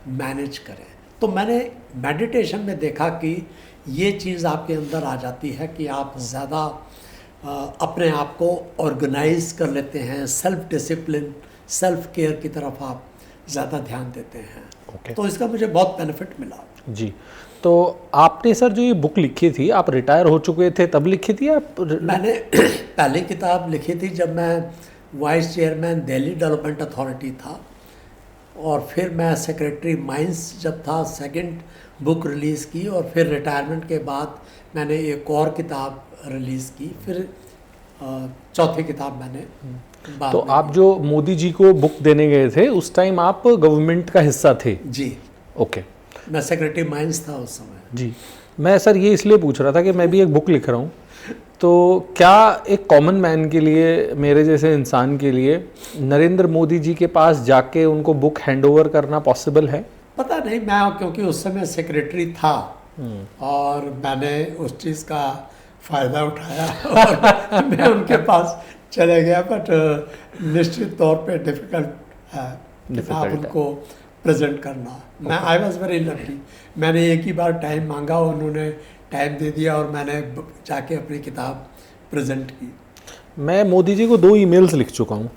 S2: मैनेज करें। तो मैंने मेडिटेशन में देखा कि ये चीज़ आपके अंदर आ जाती है कि आप ज़्यादा अपने आप को ऑर्गेनाइज कर लेते हैं, सेल्फ डिसिप्लिन, सेल्फ केयर की तरफ आप ज़्यादा ध्यान देते हैं।
S1: Okay.
S2: तो इसका मुझे बहुत बेनिफिट मिला
S1: जी। तो आपने सर जो ये बुक लिखी थी, आप रिटायर हो चुके थे तब लिखी थी आप?
S2: मैंने पहली किताब लिखी थी जब मैं vice chairman Delhi development authority था, और फिर मैं सेक्रेटरी माइंस जब था, सेकंड बुक रिलीज़ की, और फिर रिटायरमेंट के बाद मैंने एक और किताब रिलीज़ की, फिर चौथी किताब मैंने बाद
S1: तो
S2: में
S1: आप जो मोदी जी को बुक देने गए थे उस टाइम आप गवर्नमेंट का हिस्सा थे?
S2: जी,
S1: ओके।
S2: मैं सेक्रेटरी माइंस था उस समय।
S1: जी, मैं सर ये इसलिए पूछ रहा था कि मैं भी एक बुक लिख रहा हूँ, तो क्या एक कॉमन मैन के लिए, मेरे जैसे इंसान के लिए, नरेंद्र मोदी जी के पास जाके उनको बुक हैंडओवर करना पॉसिबल है?
S2: पता नहीं, मैं क्योंकि उस समय सेक्रेटरी था और मैंने उस चीज़ का फ़ायदा उठाया और मैं उनके पास चले गया। बट निश्चित तौर पे डिफ़िकल्ट है किताब उनको प्रेजेंट करना। मैं आई वॉज वेरी लकी, मैंने एक ही बार टाइम मांगा, उन्होंने टाइम दे दिया और मैंने जाके अपनी किताब प्रेजेंट की।
S1: मैं मोदी जी को 2 ईमेल्स लिख चुका हूँ।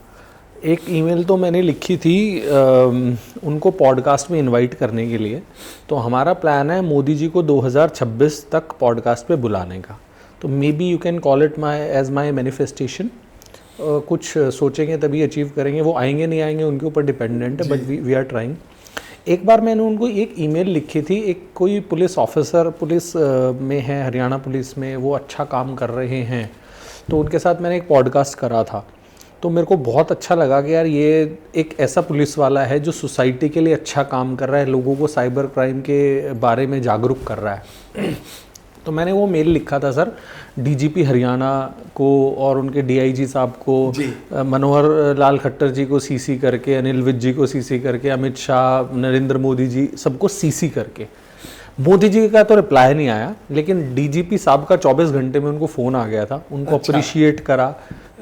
S1: एक ईमेल तो मैंने लिखी थी उनको पॉडकास्ट में इनवाइट करने के लिए। तो हमारा प्लान है मोदी जी को 2026 तक पॉडकास्ट पे बुलाने का। तो maybe you can call it as my manifestation. कुछ सोचेंगे तभी अचीव करेंगे, वो आएंगे नहीं आएंगे उनके ऊपर डिपेंडेंट है, बट वी आर ट्राइंग। एक बार मैंने उनको एक ईमेल लिखी थी, एक कोई पुलिस ऑफिसर पुलिस में है, हरियाणा पुलिस में, वो अच्छा काम कर रहे हैं, तो उनके साथ मैंने एक पॉडकास्ट करा था। तो मेरे को बहुत अच्छा लगा कि यार ये एक ऐसा पुलिस वाला है जो सोसाइटी के लिए अच्छा काम कर रहा है, लोगों को साइबर क्राइम के बारे में जागरूक कर रहा है। तो मैंने वो मेल लिखा था सर डीजीपी हरियाणा को और उनके डीआईजी साहब को, मनोहर लाल खट्टर जी को सीसी करके, अनिल विज जी को सीसी करके, अमित शाह, नरेंद्र मोदी जी, सबको सीसी करके। मोदी जी का तो रिप्लाई नहीं आया, लेकिन डीजीपी साहब का 24 घंटे में उनको फ़ोन आ गया था, उनको अप्रिशिएट करा।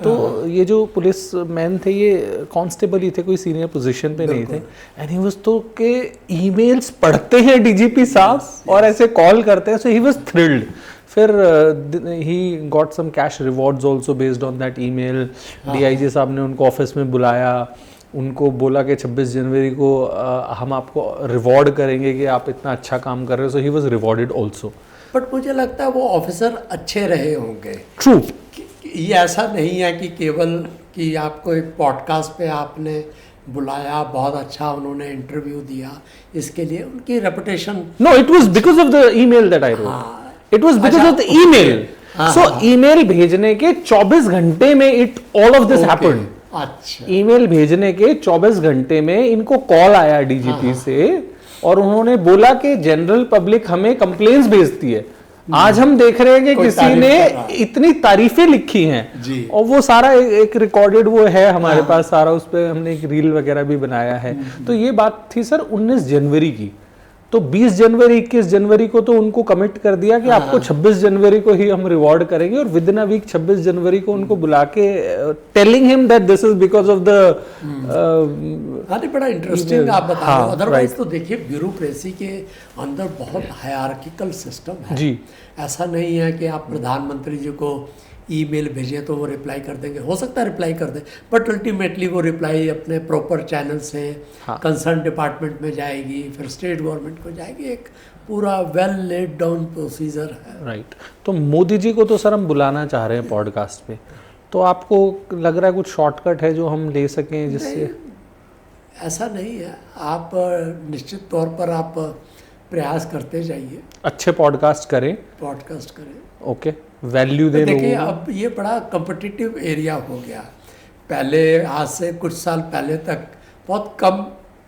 S1: तो ये जो पुलिस मैन थे ये कांस्टेबल ही थे, कोई सीनियर पोजीशन पे नहीं थे। एंड ही वाज तो के ईमेल्स पढ़ते हैं डीजीपी साहब और ऐसे कॉल करते हैं, सो ही वाज थ्रिल्ड। फिर he got some cash rewards also based on that email. DIG साहब ने उनको ऑफिस में बुलाया, उनको बोला कि 26 जनवरी को हम आपको रिवॉर्ड करेंगे कि आप इतना अच्छा काम कर रहे हो। So he was rewarded also.
S2: But मुझे लगता है वो ऑफिसर अच्छे रहे होंगे।
S1: ट्रू।
S2: ये ऐसा नहीं है कि केवल कि आपको एक पॉडकास्ट पे आपने बुलाया, बहुत अच्छा उन्होंने इंटरव्यू दिया, इसके लिए उनकी reputation.
S1: No, it was because of the email that I wrote. It was because of the email. So email भेजने के 24 घंटे में it all of this happened.
S2: अच्छा,
S1: ईमेल भेजने के 24 घंटे में इनको कॉल आया डीजीपी से और उन्होंने बोला कि जनरल पब्लिक हमें कंप्लेंट्स भेजती है। आज हम देख रहे हैं कि किसी ने इतनी तारीफें लिखी हैं और वो सारा एक रिकॉर्डेड वो है हमारे पास सारा, उस पर हमने एक रील वगैरह भी बनाया है। तो ये बात थी सर 19 जनवरी की। तो 20 जनवरी 21 जनवरी को तो उनको कमिट कर दिया कि आपको 26 जनवरी को ही हम रिवॉर्ड करेंगे, और विद इन अ वीक 26 जनवरी को उनको बुला के telling him that this is because of the.
S2: बड़ा इंटरेस्टिंग आप बता रहे हो। अदरवाइज तो देखिए ब्यूरोक्रेसी के अंदर बहुत हायरार्किकल सिस्टम है जी। ऐसा नहीं है कि आप प्रधानमंत्री जी को ईमेल भेजें तो वो रिप्लाई कर देंगे, हो सकता है रिप्लाई कर दें, बट अल्टीमेटली वो रिप्लाई अपने प्रॉपर चैनल से कंसर्न डिपार्टमेंट में जाएगी, फिर स्टेट गवर्नमेंट को जाएगी। एक पूरा वेल लेड डाउन प्रोसीजर है।
S1: राइट। तो मोदी जी को तो सर हम बुलाना चाह रहे हैं पॉडकास्ट पे, तो आपको लग रहा है कुछ शॉर्टकट है जो हम ले सकें जिससे?
S2: ऐसा नहीं है, आप निश्चित तौर पर आप प्रयास करते जाइए,
S1: अच्छे पॉडकास्ट करें। ओके, वैल्यू दे।
S2: देखिए अब ये बड़ा कम्पिटिटिव एरिया हो गया। पहले आज से कुछ साल पहले तक बहुत कम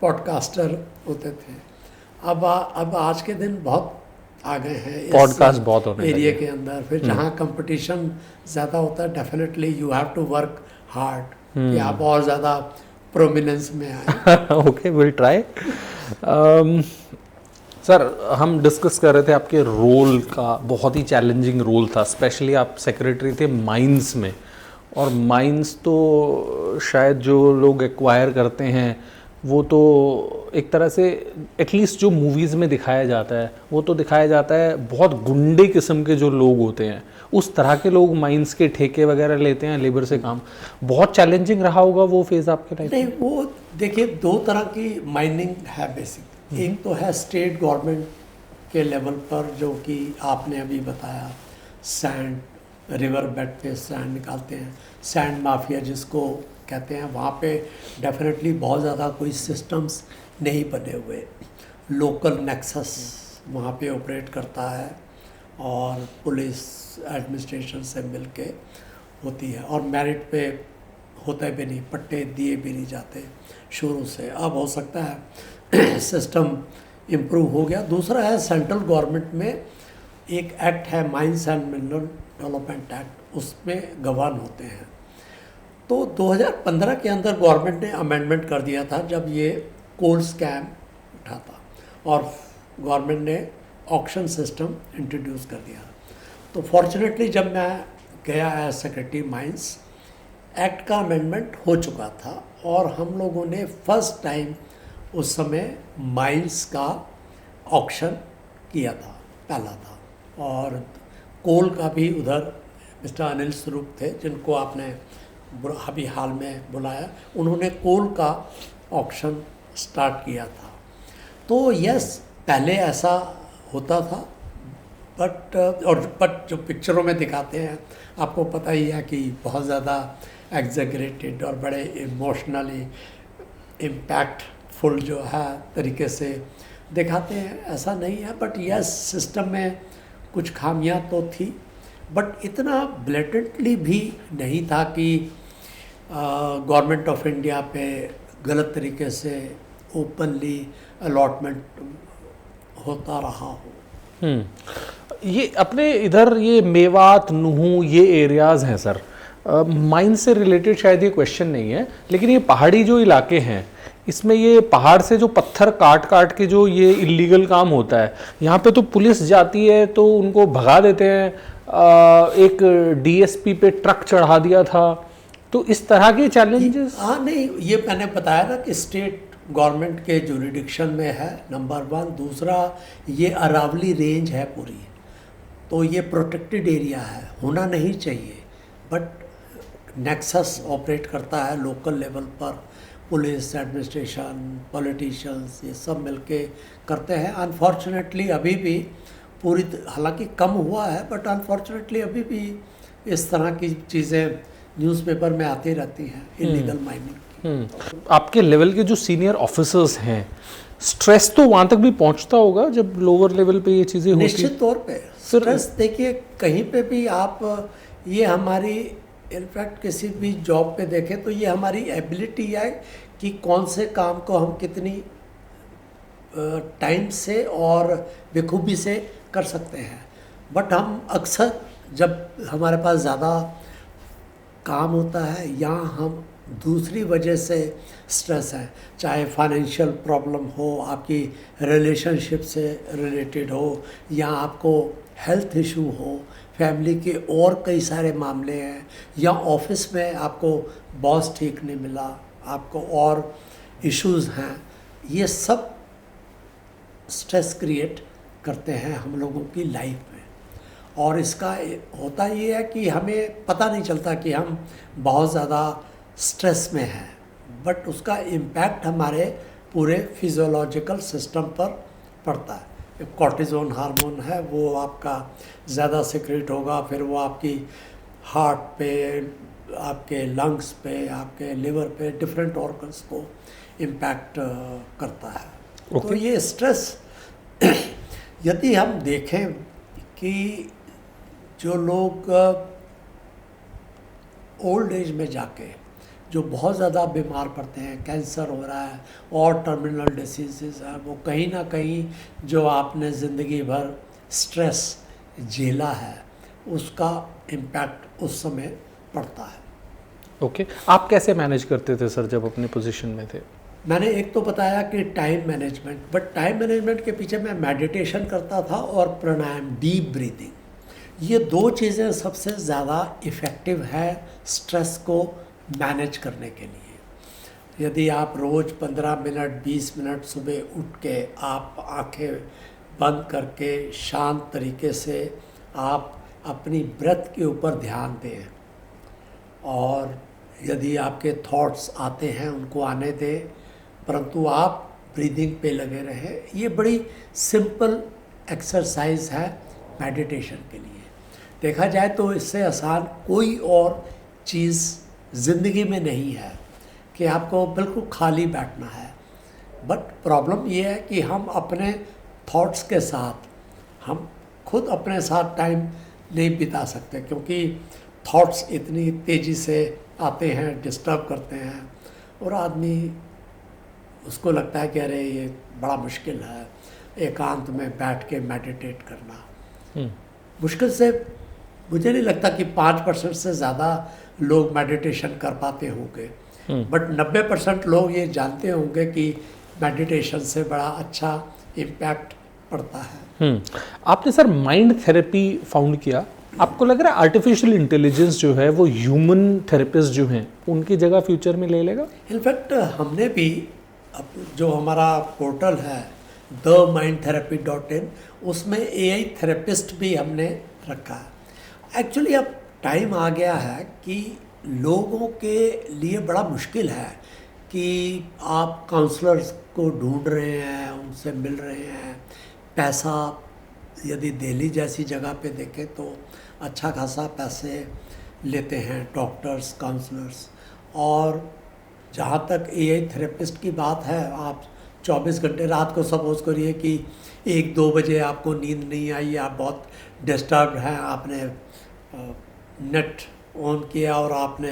S2: पॉडकास्टर होते थे, अब आज के दिन बहुत आ गए हैं
S1: पॉडकास्ट बहुत होने
S2: एरिया के अंदर। फिर जहाँ कंपटीशन ज़्यादा होता है, definitely you have to work hard कि आप और ज़्यादा प्रोमिनेंस में आए।
S1: Okay, will try. सर हम डिस्कस कर रहे थे आपके रोल का, बहुत ही चैलेंजिंग रोल था, स्पेशली आप सेक्रेटरी थे माइंस में। और माइंस तो शायद जो लोग एक्वायर करते हैं वो तो एक तरह से एटलीस्ट जो मूवीज़ में दिखाया जाता है वो तो दिखाया जाता है बहुत गुंडे किस्म के जो लोग होते हैं, उस तरह के लोग माइंस के ठेके वगैरह लेते हैं, लेबर से काम। बहुत चैलेंजिंग रहा होगा वो फेज़ आपके टाइम?
S2: नहीं, वो देखिए दो तरह की माइनिंग है बेसिक। एक तो है स्टेट गवर्नमेंट के लेवल पर, जो कि आपने अभी बताया, सैंड, रिवर बेड पे सैंड निकालते हैं, सैंड माफिया जिसको कहते हैं। वहाँ पे डेफिनेटली बहुत ज़्यादा कोई सिस्टम्स नहीं बने हुए, लोकल नेक्सस वहाँ पे ऑपरेट करता है और पुलिस एडमिनिस्ट्रेशन से मिलके होती है, और मेरिट पे होते भी नहीं, पट्टे दिए भी नहीं जाते शुरू से। अब हो सकता है सिस्टम इम्प्रूव हो गया। दूसरा है सेंट्रल गवर्नमेंट में एक एक्ट है, mines and mineral development act, उसमें गवर्न होते हैं। तो 2015 के अंदर गवर्नमेंट ने अमेंडमेंट कर दिया था जब ये कोल स्कैम उठा था, और गवर्नमेंट ने ऑक्शन सिस्टम इंट्रोड्यूस कर दिया। तो फॉर्चुनेटली जब मैं गया एज सेक्रेटरी माइंस, एक्ट का अमेंडमेंट हो चुका था और हम लोगों ने फर्स्ट टाइम उस समय माइंस का ऑक्शन किया था, पहला था। और कोल का भी उधर मिस्टर अनिल स्वरूप थे, जिनको आपने अभी हाल में बुलाया, उन्होंने कोल का ऑक्शन स्टार्ट किया था। तो यस, पहले ऐसा होता था, बट जो पिक्चरों में दिखाते हैं आपको पता ही है कि बहुत ज़्यादा एग्जेगरेटेड और बड़े इमोशनली इम्पैक्टफुल जो है तरीके से दिखाते हैं, ऐसा नहीं है। बट यस, सिस्टम में कुछ खामियां तो थी, बट इतना ब्लेटेंटली भी नहीं था कि गवर्नमेंट ऑफ इंडिया पे गलत तरीके से ओपनली अलॉटमेंट होता रहा हो।
S1: ये अपने इधर ये मेवात, नुहू, ये एरियाज़ हैं सर, माइन से रिलेटेड शायद ये क्वेश्चन नहीं है, लेकिन ये पहाड़ी जो इलाके हैं, इसमें ये पहाड़ से जो पत्थर काट काट के जो ये इलीगल काम होता है, यहाँ पे तो पुलिस जाती है तो उनको भगा देते हैं। एक डीएसपी पे ट्रक चढ़ा दिया था, तो इस तरह के चैलेंजेस।
S2: हाँ, नहीं, ये मैंने बताया ना कि स्टेट गवर्नमेंट के जुरिडिक्शन में है, नंबर 1। दूसरा, ये अरावली रेंज है पूरी, तो ये प्रोटेक्टेड एरिया है, होना नहीं चाहिए, बट नेक्सस ऑपरेट करता है लोकल लेवल पर। पुलिस, एडमिनिस्ट्रेशन, पॉलिटिशियंस, ये सब मिलके करते हैं। अनफॉर्चुनेटली अभी भी पूरी, हालांकि कम हुआ है, बट अनफॉर्चुनेटली अभी भी इस तरह की चीज़ें न्यूज़पेपर में आती रहती हैं, इलीगल माइनिंग।
S1: आपके लेवल के जो सीनियर ऑफिसर्स हैं, स्ट्रेस तो वहाँ तक भी पहुँचता होगा जब लोअर लेवल पे ये चीज़ें होती हैं?
S2: निश्चित तौर पे स्ट्रेस, देखिए कहीं पे भी आप, ये हमारी, इनफैक्ट किसी भी जॉब पे देखें तो ये हमारी एबिलिटी है कि कौन से काम को हम कितनी टाइम से और बेखूबी से कर सकते हैं। बट हम अक्सर, जब हमारे पास ज़्यादा काम होता है या हम दूसरी वजह से स्ट्रेस है, चाहे फाइनेंशियल प्रॉब्लम हो, आपकी रिलेशनशिप से रिलेटेड हो, या आपको हेल्थ इशू हो, फैमिली के और कई सारे मामले हैं, या ऑफिस में आपको बॉस ठीक नहीं मिला, आपको और इश्यूज़ हैं, ये सब स्ट्रेस क्रिएट करते हैं हम लोगों की लाइफ में। और इसका होता ये है कि हमें पता नहीं चलता कि हम बहुत ज़्यादा स्ट्रेस में हैं, बट उसका इम्पैक्ट हमारे पूरे फिजियोलॉजिकल सिस्टम पर पड़ता है। कॉर्टिजोन हार्मोन है, वो आपका ज़्यादा सिक्रेट होगा, फिर वो आपकी हार्ट पे, आपके लंग्स पे, आपके लिवर पे, डिफरेंट ऑर्गन्स को इम्पैक्ट करता है। तो ये स्ट्रेस यदि हम देखें कि जो लोग ओल्ड एज में जाके जो बहुत ज़्यादा बीमार पड़ते हैं, कैंसर हो रहा है और टर्मिनल डिसीज़ है, वो कहीं ना कहीं जो आपने ज़िंदगी भर स्ट्रेस झेला है उसका इम्पैक्ट उस समय पड़ता है।
S1: ओके, आप कैसे मैनेज करते थे सर जब अपने पोजीशन में थे?
S2: मैंने एक तो बताया कि time management, but time management के पीछे मैं मेडिटेशन करता था और प्राणायाम, डीप ब्रीदिंग, ये दो चीज़ें सबसे ज़्यादा इफ़ेक्टिव है स्ट्रेस को मैनेज करने के लिए। यदि आप रोज़ 15 मिनट 20 मिनट सुबह उठ के आप आंखें बंद करके शांत तरीके से आप अपनी ब्रेथ के ऊपर ध्यान दें, और यदि आपके थॉट्स आते हैं उनको आने दें, परंतु आप ब्रीदिंग पे लगे रहें। ये बड़ी सिंपल एक्सरसाइज है मेडिटेशन के लिए। देखा जाए तो इससे आसान कोई और चीज़ ज़िंदगी में नहीं है कि आपको बिल्कुल खाली बैठना है। बट प्रॉब्लम ये है कि हम अपने थॉट्स के साथ, हम खुद अपने साथ टाइम नहीं बिता सकते, क्योंकि थॉट्स इतनी तेज़ी से आते हैं, डिस्टर्ब करते हैं, और आदमी उसको लगता है कि अरे ये बड़ा मुश्किल है एकांत में बैठ के मेडिटेट करना। मुश्किल से मुझे नहीं लगता कि 5% से ज़्यादा लोग मेडिटेशन कर पाते होंगे, बट 90% लोग ये जानते होंगे कि मेडिटेशन से बड़ा अच्छा इम्पैक्ट पड़ता है।
S1: आपने सर माइंड थेरेपी फाउंड किया, आपको लग रहा है आर्टिफिशियल इंटेलिजेंस जो है वो ह्यूमन थेरेपिस्ट जो हैं उनकी जगह फ्यूचर में ले लेगा?
S2: इनफैक्ट हमने भी जो हमारा पोर्टल है themindtherapy.in, उसमें AI थेरेपिस्ट भी हमने रखा है। एक्चुअली अब टाइम आ गया है कि लोगों के लिए बड़ा मुश्किल है कि आप काउंसलर्स को ढूंढ रहे हैं, उनसे मिल रहे हैं। पैसा यदि दिल्ली जैसी जगह पे देखें तो अच्छा खासा पैसे लेते हैं डॉक्टर्स, काउंसलर्स। और जहाँ तक एआई थेरेपिस्ट की बात है, आप 24 घंटे, रात को सपोज करिए कि 1-2 बजे आपको नींद नहीं आई, आप बहुत डिस्टर्ब हैं, आपने नेट ऑन किया और आपने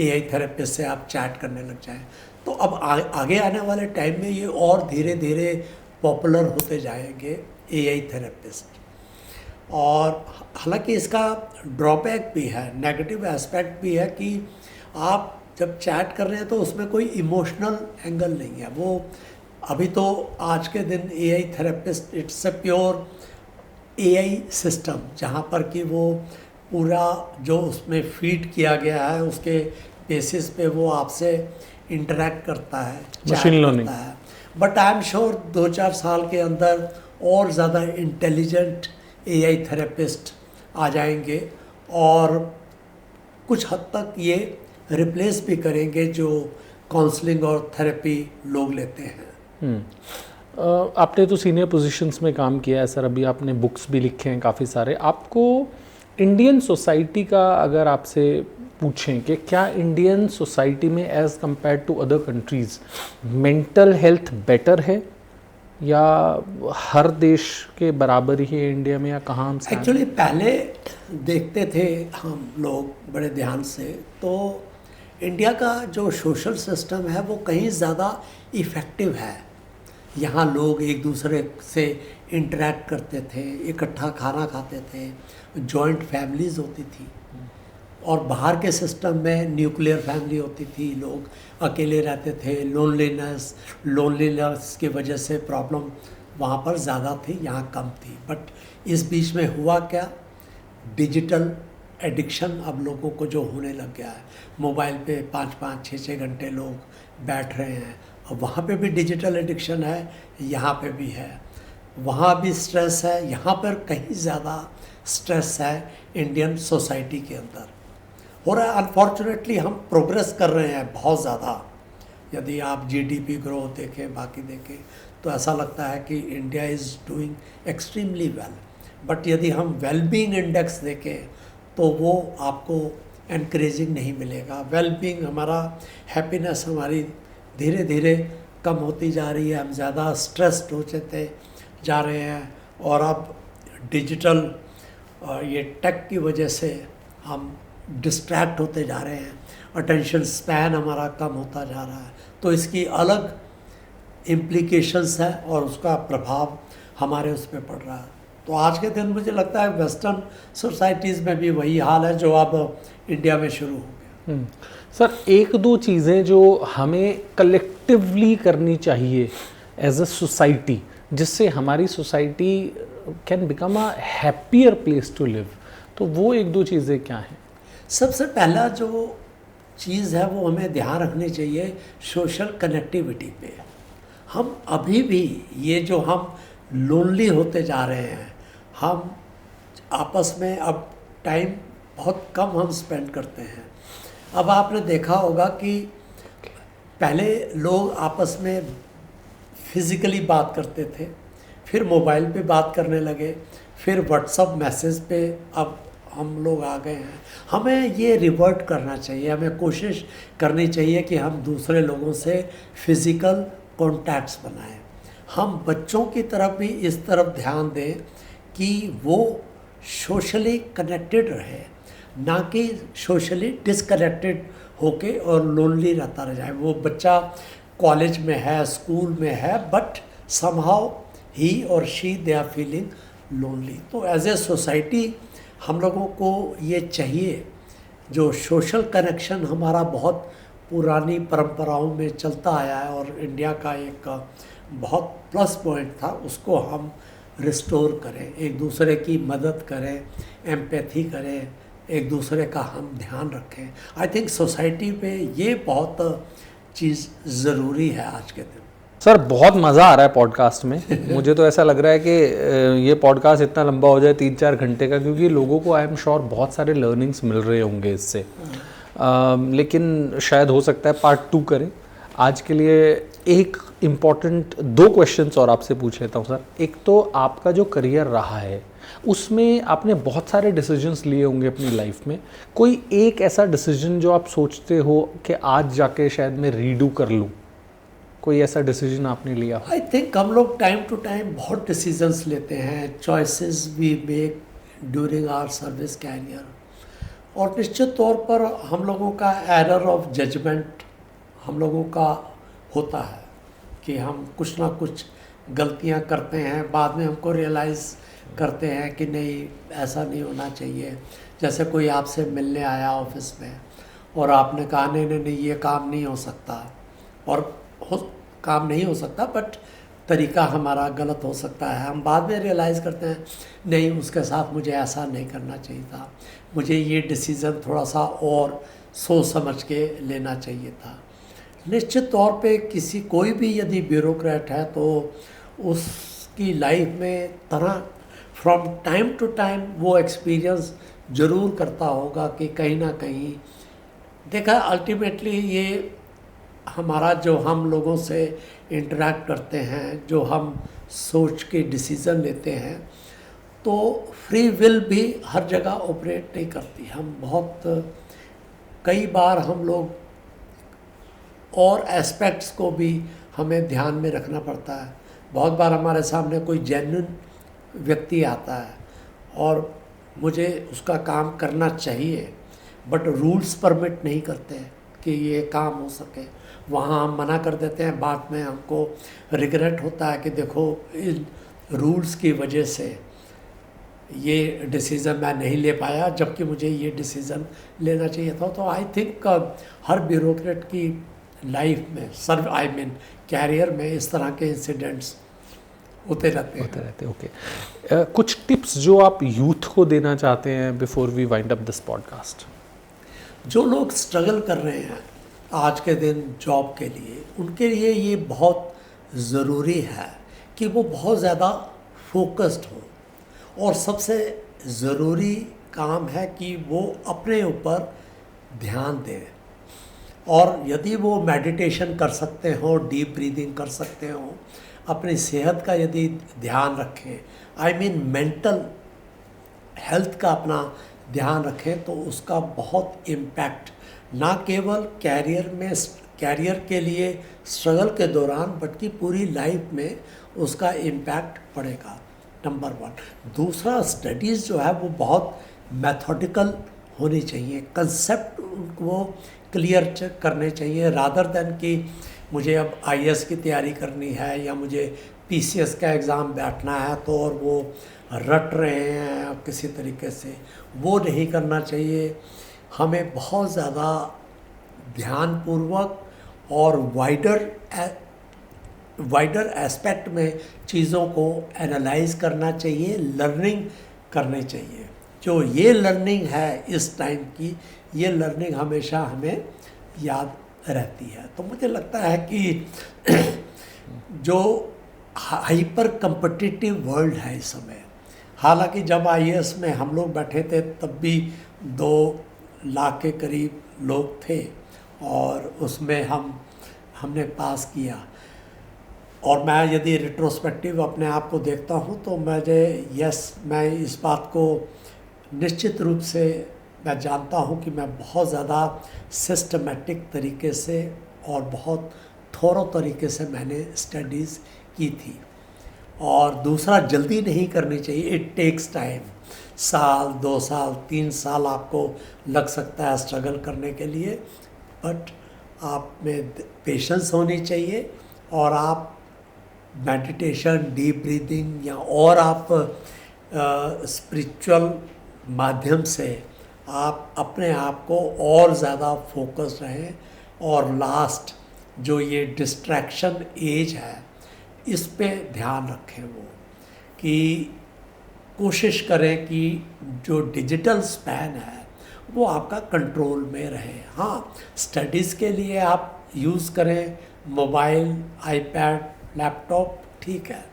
S2: एआई थेरेपिस्ट से आप चैट करने लग जाएं, तो अब आगे आने वाले टाइम में ये और धीरे धीरे पॉपुलर होते जाएंगे एआई थेरेपिस्ट। और हालांकि इसका ड्रॉबैक भी है, नेगेटिव एस्पेक्ट भी है कि आप जब चैट कर रहे हैं तो उसमें कोई इमोशनल एंगल नहीं है। वो अभी तो आज के दिन AI therapist it's a pure AI system, जहाँ पर कि वो पूरा जो उसमें फीड किया गया है उसके बेसिस पे वो आपसे इंटरेक्ट करता है,
S1: मशीन लर्निंग
S2: करता है। बट आई एम श्योर 2-4 साल के अंदर और ज़्यादा इंटेलिजेंट एआई थेरेपिस्ट आ जाएंगे और कुछ हद तक ये रिप्लेस भी करेंगे जो काउंसलिंग और थेरेपी लोग लेते हैं।
S1: आपने तो सीनियर पोजीशंस में काम किया है सर, अभी आपने बुक्स भी लिखे हैं काफ़ी सारे। आपको इंडियन सोसाइटी का अगर आपसे पूछें कि क्या इंडियन सोसाइटी में as compared to other countries mental health better है या हर देश के बराबर ही है इंडिया में, या कहाँ हम?
S2: एक्चुअली पहले देखते थे हम लोग बड़े ध्यान से, तो इंडिया का जो सोशल सिस्टम है वो कहीं ज़्यादा इफ़ेक्टिव है। यहाँ लोग एक दूसरे से इंटरेक्ट करते थे, इकट्ठा खाना खाते थे, जॉइंट फैमिलीज़ होती थी। और बाहर के सिस्टम में न्यूक्लियर फैमिली होती थी, लोग अकेले रहते थे, लोनलीनेस की वजह से प्रॉब्लम वहाँ पर ज़्यादा थी, यहाँ कम थी। बट इस बीच में हुआ क्या, डिजिटल एडिक्शन अब लोगों को जो होने लग गया है, मोबाइल पे 5-5, 6-6 घंटे लोग बैठ रहे हैं। अब वहाँ पे भी डिजिटल एडिक्शन है, यहाँ पे भी है। वहाँ भी स्ट्रेस है, यहाँ पर कहीं ज़्यादा स्ट्रेस है इंडियन सोसाइटी के अंदर हो रहा है। अनफॉर्चुनेटली हम प्रोग्रेस कर रहे हैं बहुत ज़्यादा। यदि आप जीडीपी ग्रोथ देखें, बाकी देखें, तो ऐसा लगता है कि India is doing extremely well. But यदि हम वेलबींग इंडेक्स देखें तो वो आपको एनकरेजिंग नहीं मिलेगा। वेलबींग, हमारा हैप्पीनेस हमारी धीरे धीरे कम होती जा रही है, हम ज़्यादा स्ट्रेस्ड होते जा रहे हैं। और अब डिजिटल ये टेक की वजह से हम डिस्ट्रैक्ट होते जा रहे हैं, अटेंशन स्पैन हमारा कम होता जा रहा है। तो इसकी अलग इम्प्लीकेशंस हैं और उसका प्रभाव हमारे उस पर पड़ रहा है। तो आज के दिन मुझे लगता है वेस्टर्न सोसाइटीज़ में भी वही हाल है जो अब इंडिया में शुरू हो गया।
S1: सर, एक दो चीज़ें जो हमें कलेक्टिवली करनी चाहिए एज अ सोसाइटी, जिससे हमारी society can become a happier place to live, तो वो एक दो चीज़ें क्या हैं?
S2: सबसे पहला जो चीज़ है वो हमें ध्यान रखनी चाहिए सोशल कनेक्टिविटी पे। हम अभी भी ये जो हम लोनली होते जा रहे हैं, हम आपस में अब टाइम बहुत कम हम स्पेंड करते हैं। अब आपने देखा होगा कि पहले लोग आपस में फिज़िकली बात करते थे, फिर मोबाइल पे बात करने लगे, फिर व्हाट्सएप मैसेज पे अब हम लोग आ गए हैं। हमें ये रिवर्ट करना चाहिए, हमें कोशिश करनी चाहिए कि हम दूसरे लोगों से फिज़िकल कॉन्टैक्ट्स बनाएं। हम बच्चों की तरफ भी इस तरफ ध्यान दें कि वो सोशली कनेक्टेड रहे, ना कि सोशली डिसकनेक्टेड होके और लोनली रहता रह जाए। वो बच्चा कॉलेज में है, स्कूल में है, बट समहाउ ही और she they are feeling lonely. तो एज ए सोसाइटी हम लोगों को ये चाहिए, जो सोशल कनेक्शन हमारा बहुत पुरानी परंपराओं में चलता आया है और इंडिया का एक बहुत प्लस पॉइंट था, उसको हम रिस्टोर करें, एक दूसरे की मदद करें, एम्पैथी करें, एक दूसरे का हम ध्यान रखें। आई थिंक सोसाइटी पे ये बहुत चीज़ ज़रूरी है आज के दिन।
S1: सर, बहुत मज़ा आ रहा है पॉडकास्ट में। मुझे तो ऐसा लग रहा है कि ये पॉडकास्ट इतना लंबा हो जाए 3-4 घंटे का, क्योंकि लोगों को आई एम श्योर बहुत सारे लर्निंग्स मिल रहे होंगे इससे। लेकिन शायद हो सकता है पार्ट 2 करें। आज के लिए एक इम्पॉर्टेंट 2 क्वेश्चंस और आपसे पूछ लेता हूँ सर। एक तो आपका जो करियर रहा है उसमें आपने बहुत सारे डिसीजंस लिए होंगे अपनी लाइफ में, कोई एक ऐसा डिसीजन जो आप सोचते हो कि आज जाके शायद मैं रीडू कर लूँ, कोई ऐसा डिसीजन आपने लिया?
S2: आई थिंक हम लोग टाइम टू टाइम बहुत डिसीजंस लेते हैं, choices we make during our service career, और निश्चित तौर पर हम लोगों का एरर ऑफ जजमेंट हम लोगों का होता है कि हम कुछ ना कुछ गलतियां करते हैं, बाद में हमको रियलाइज़ करते हैं कि नहीं ऐसा नहीं होना चाहिए। जैसे कोई आपसे मिलने आया ऑफिस में और आपने कहा नहीं नहीं नहीं ये काम नहीं हो सकता, और काम नहीं हो सकता बट तरीका हमारा गलत हो सकता है। हम बाद में रियलाइज़ करते हैं नहीं उसके साथ मुझे ऐसा नहीं करना चाहिए था, मुझे ये डिसीज़न थोड़ा सा और सोच समझ के लेना चाहिए था। निश्चित तौर पे कोई भी यदि ब्यूरोक्रेट है तो उसकी लाइफ में फ्रॉम टाइम टू टाइम वो एक्सपीरियंस ज़रूर करता होगा कि कहीं ना कहीं देखा अल्टीमेटली ये हमारा जो हम लोगों से इंटरेक्ट करते हैं, जो हम सोच के डिसीज़न लेते हैं, तो फ्री विल भी हर जगह ऑपरेट नहीं करती। हम कई बार हम लोग और एस्पेक्ट्स को भी हमें ध्यान में रखना पड़ता है। बहुत बार हमारे सामने कोई जेन्युइन व्यक्ति आता है और मुझे उसका काम करना चाहिए बट रूल्स परमिट नहीं करते कि ये काम हो सके, वहाँ हम मना कर देते हैं। बाद में हमको रिग्रेट होता है कि देखो इन रूल्स की वजह से ये डिसीज़न मैं नहीं ले पाया जबकि मुझे ये डिसीज़न लेना चाहिए था। तो आई थिंक हर ब्यूरोक्रेट की लाइफ में कैरियर में इस तरह के इंसिडेंट्स होते रहते।
S1: ओके। कुछ टिप्स जो आप यूथ को देना चाहते हैं before we wind up this podcast?
S2: जो लोग स्ट्रगल कर रहे हैं आज के दिन जॉब के लिए, उनके लिए ये बहुत ज़रूरी है कि वो बहुत ज़्यादा फोकस्ड हो, और सबसे ज़रूरी काम है कि वो अपने ऊपर ध्यान दें। और यदि वो मेडिटेशन कर सकते हो, डीप ब्रीदिंग कर सकते हो, अपनी सेहत का यदि ध्यान रखें, मेंटल हेल्थ का अपना ध्यान रखें, तो उसका बहुत इम्पैक्ट ना केवल कैरियर के लिए स्ट्रगल के दौरान बल्कि पूरी लाइफ में उसका इम्पैक्ट पड़ेगा, नंबर 1। दूसरा, स्टडीज़ जो है वो बहुत मेथोडिकल होनी चाहिए, कंसेप्ट वो क्लियर करने चाहिए, रादर देन कि मुझे अब आईएएस की तैयारी करनी है या मुझे पीसीएस का एग्ज़ाम बैठना है तो और वो रट रहे हैं किसी तरीके से, वो नहीं करना चाहिए। हमें बहुत ज़्यादा ध्यानपूर्वक और वाइडर एस्पेक्ट में चीज़ों को एनालाइज करना चाहिए, लर्निंग करनी चाहिए। जो ये लर्निंग है इस टाइम की, ये लर्निंग हमेशा हमें याद रहती है। तो मुझे लगता है कि जो हाइपर कम्पिटिटिव वर्ल्ड है इस समय, हालांकि जब आईएएस में हम लोग बैठे थे तब भी 2 लाख के करीब लोग थे और उसमें हमने पास किया। और मैं यदि रिट्रोस्पेक्टिव अपने आप को देखता हूँ तो मैं इस बात को निश्चित रूप से मैं जानता हूँ कि मैं बहुत ज़्यादा सिस्टमेटिक तरीके से और बहुत थोरो तरीके से मैंने स्टडीज़ की थी। और दूसरा, जल्दी नहीं करनी चाहिए, इट टेक्स टाइम। 1 साल 2 साल 3 साल आपको लग सकता है स्ट्रगल करने के लिए, बट आप में पेशेंस होनी चाहिए और आप मेडिटेशन, डीप ब्रीदिंग या और आप स्पिरिचुअल माध्यम से आप अपने आप को और ज़्यादा फोकस रहें। और लास्ट, जो ये डिस्ट्रैक्शन एज है इस पे ध्यान रखें, वो कि कोशिश करें कि जो डिजिटल स्पैन है वो आपका कंट्रोल में रहे। हाँ, स्टडीज़ के लिए आप यूज़ करें मोबाइल, आईपैड, लैपटॉप, ठीक है,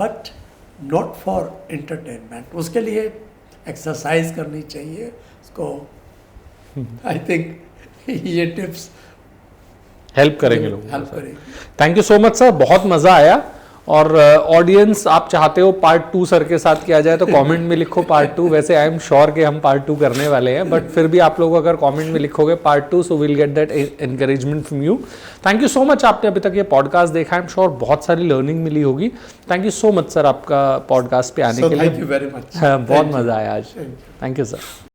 S2: बट नॉट फॉर एंटरटेनमेंट। उसके लिए एक्सरसाइज करनी चाहिए, उसको आई थिंक ये टिप्स
S1: हेल्प करेंगे लोग।
S2: हेल्प करेंगे।
S1: Thank you so much sir, बहुत मज़ा आया। और ऑडियंस आप चाहते हो पार्ट 2 सर के साथ किया जाए तो कमेंट में लिखो पार्ट 2। वैसे आई एम श्योर कि हम पार्ट 2 करने वाले हैं, बट फिर भी आप लोग अगर कमेंट में लिखोगे part 2, so will get that encouragement from you. Thank you so much, आपने अभी तक ये पॉडकास्ट देखा, आई एम श्योर बहुत सारी लर्निंग मिली होगी। Thank you so much sir आपका पॉडकास्ट पे आने के लिए।
S2: Thank you very much.
S1: बहुत मज़ा आया आज। Thank you sir.